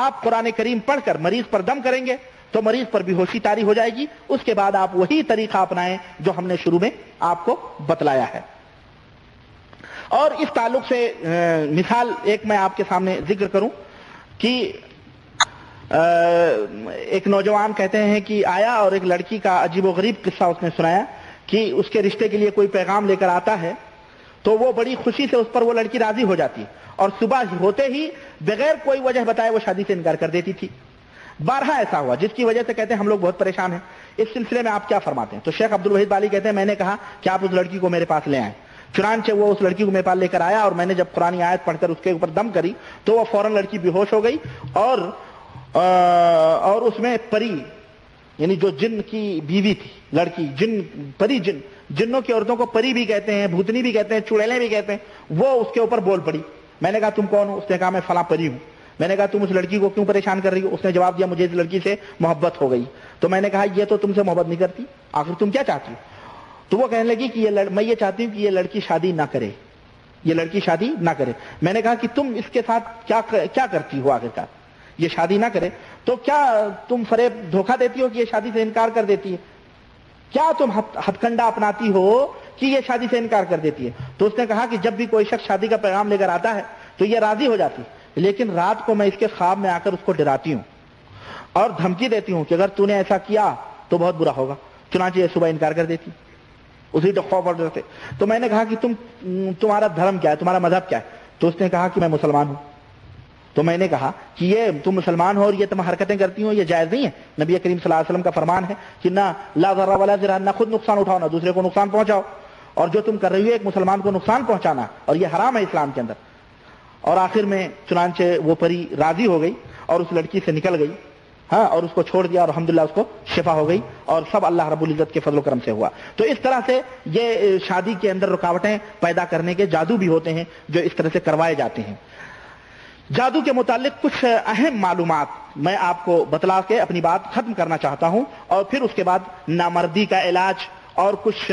آپ قرآن کریم پڑھ کر مریض پر دم کریں گے تو مریض پر بے ہوشی طاری ہو جائے گی. اس کے بعد آپ وہی طریقہ اپنائیں جو ہم نے شروع میں آپ کو بتلایا ہے. اور اس تعلق سے مثال ایک میں آپ کے سامنے ذکر کروں کہ ایک نوجوان کہتے ہیں کہ آیا اور ایک لڑکی کا عجیب و غریب قصہ اس نے سنایا کہ اس کے رشتے کے لیے کوئی پیغام لے کر آتا ہے تو وہ بڑی خوشی سے اس پر وہ لڑکی راضی ہو جاتی ہے اور صبح ہوتے ہی بغیر کوئی وجہ بتائے وہ شادی سے انکار کر دیتی تھی. بارہا ایسا ہوا جس کی وجہ سے کہتے ہیں ہم لوگ بہت پریشان ہیں. اس سلسلے میں آپ کیا فرماتے ہیں؟ تو شیخ عبد الوحید بالی کہتے ہیں میں نے کہا کہ آپ اس لڑکی کو میرے پاس لے آئیں. چنانچہ وہ اس لڑکی کو میرے پاس لے کر آیا اور میں نے جب قرآن آیت پڑھ کر اس کے اوپر دم کری تو وہ فوراً لڑکی بے ہوش ہو گئی اور اس میں پری یعنی جو جن کی بیوی تھی لڑکی پری جنوں کی عورتوں کو پری بھی کہتے ہیں, بھوتنی بھی کہتے ہیں, چڑیلیں بھی کہتے ہیں, وہ اس کے اوپر بول پڑی. میں نے کہا تم کون ہو؟ اس نے کہا میں فلاں پری ہوں. میں نے کہا تم اس لڑکی کو کیوں پریشان کر رہی ہو؟ اس نے جواب دیا مجھے اس لڑکی سے محبت ہو گئی. تو میں نے کہا یہ تو تم سے محبت نہیں کرتی, آخر تم کیا چاہتی ہو؟ تو وہ کہنے لگی کہ میں یہ چاہتی ہوں کہ یہ لڑکی شادی نہ کرے, یہ لڑکی شادی نہ کرے. میں نے کہا کہ تم اس کے ساتھ کیا کرتی ہو آخرکار؟ یہ شادی نہ کرے تو کیا تم فریب دھوکہ دیتی ہو کہ یہ شادی سے انکار کر دیتی ہے؟ کیا تم ہتھکنڈا اپناتی ہو کہ یہ شادی سے انکار کر دیتی ہے؟ تو اس نے کہا کہ جب بھی کوئی شخص شادی کا پیغام لے کر آتا ہے تو یہ راضی ہو جاتی, لیکن رات کو میں اس کے خواب میں آ کر اس کو ڈراتی ہوں اور دھمکی دیتی ہوں کہ اگر تو نے ایسا کیا تو بہت برا ہوگا. چنانچہ یہ صبح انکار کر دیتی اسی خوف اور ڈر سے. تو میں نے کہا کہ تمہارا دھرم کیا ہے, تمہارا مذہب کیا ہے؟ تو اس نے کہا کہ میں مسلمان ہوں. تو میں نے کہا کہ یہ تم مسلمان ہو اور یہ تم حرکتیں کرتی ہو یہ جائز نہیں ہے. نبی کریم صلی اللہ علیہ وسلم کا فرمان ہے کہ نہ لا ضرر ولا ضرار, نہ خود نقصان اٹھاؤ نہ دوسرے کو نقصان پہنچاؤ, اور جو تم کر رہی ہو ایک مسلمان کو نقصان پہنچانا اور یہ حرام ہے اسلام کے اندر. اور آخر میں چنانچہ وہ پری راضی ہو گئی اور اس لڑکی سے نکل گئی, ہاں, اور اس کو چھوڑ دیا اور الحمدللہ اس کو شفا ہو گئی اور سب اللہ رب العزت کے فضل و کرم سے ہوا. تو اس طرح سے یہ شادی کے اندر رکاوٹیں پیدا کرنے کے جادو بھی ہوتے ہیں جو اس طرح سے کروائے جاتے ہیں. جادو کے متعلق کچھ اہم معلومات میں آپ کو بتلا کے اپنی بات ختم کرنا چاہتا ہوں اور پھر اس کے بعد نامردی کا علاج اور کچھ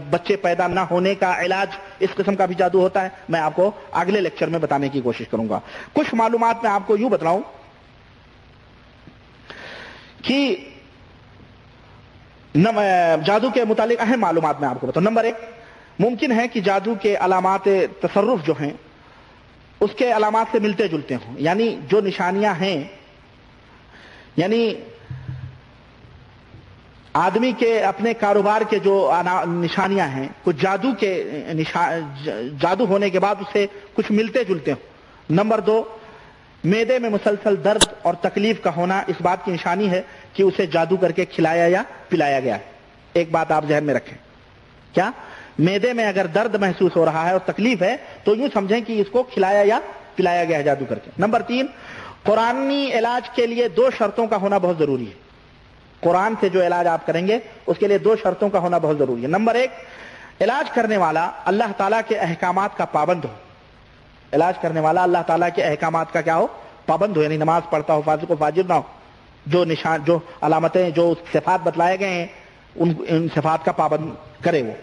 بچے پیدا نہ ہونے کا علاج, اس قسم کا بھی جادو ہوتا ہے, میں آپ کو اگلے لیکچر میں بتانے کی کوشش کروں گا. کچھ معلومات میں آپ کو یوں بتلاؤں کہ جادو کے متعلق اہم معلومات میں آپ کو بتاؤں. نمبر 1, ممکن ہے کہ جادو کے علامات تصرف جو ہیں اس کے علامات سے ملتے جلتے ہوں, یعنی جو نشانیاں ہیں, یعنی آدمی کے اپنے کاروبار کے جو نشانیاں ہیں کچھ جادو ہونے کے بعد اسے کچھ ملتے جلتے ہوں. نمبر 2, معدے میں مسلسل درد اور تکلیف کا ہونا اس بات کی نشانی ہے کہ اسے جادو کر کے کھلایا یا پلایا گیا ہے. ایک بات آپ ذہن میں رکھیں, کیا معدے میں اگر درد محسوس ہو رہا ہے اور تکلیف ہے تو یوں سمجھیں کہ اس کو کھلایا یا پلایا گیا ہے جادو کر کے. نمبر 3, قرآنی علاج کے لیے 2 شرطوں کا ہونا بہت ضروری ہے. قرآن سے جو علاج آپ کریں گے اس کے لیے 2 شرطوں کا ہونا بہت ضروری ہے. نمبر 1، علاج کرنے والا اللہ تعالیٰ کے احکامات کا پابند ہو. علاج کرنے والا اللہ تعالیٰ کے احکامات کا کیا ہو؟ پابند ہو، یعنی نماز پڑھتا ہو، فاسق و فاجر نہ ہو، جو نشان، جو علامتیں، جو صفات بتلائے گئے ہیں ان صفات کا پابند کرے وہ.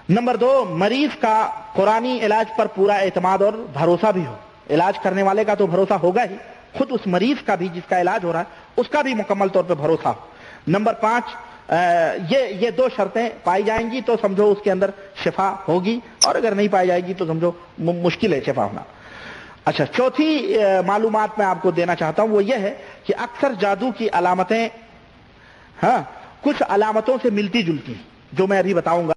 نمبر 2، مریض کا قرآنی علاج پر پورا اعتماد اور بھروسہ بھی ہو. علاج کرنے والے کا تو بھروسہ ہوگا ہی، خود اس مریض کا بھی جس کا علاج ہو رہا ہے اس کا بھی مکمل طور پہ بھروسہ ہو. نمبر 5، یہ 2 شرطیں پائی جائیں گی تو سمجھو اس کے اندر شفا ہوگی، اور اگر نہیں پائی جائے گی تو سمجھو مشکل ہے شفا ہونا. اچھا، چوتھی معلومات میں آپ کو دینا چاہتا ہوں وہ یہ ہے کہ اکثر جادو کی علامتیں کچھ علامتوں سے ملتی جلتی ہیں جو میں ابھی بتاؤں گا.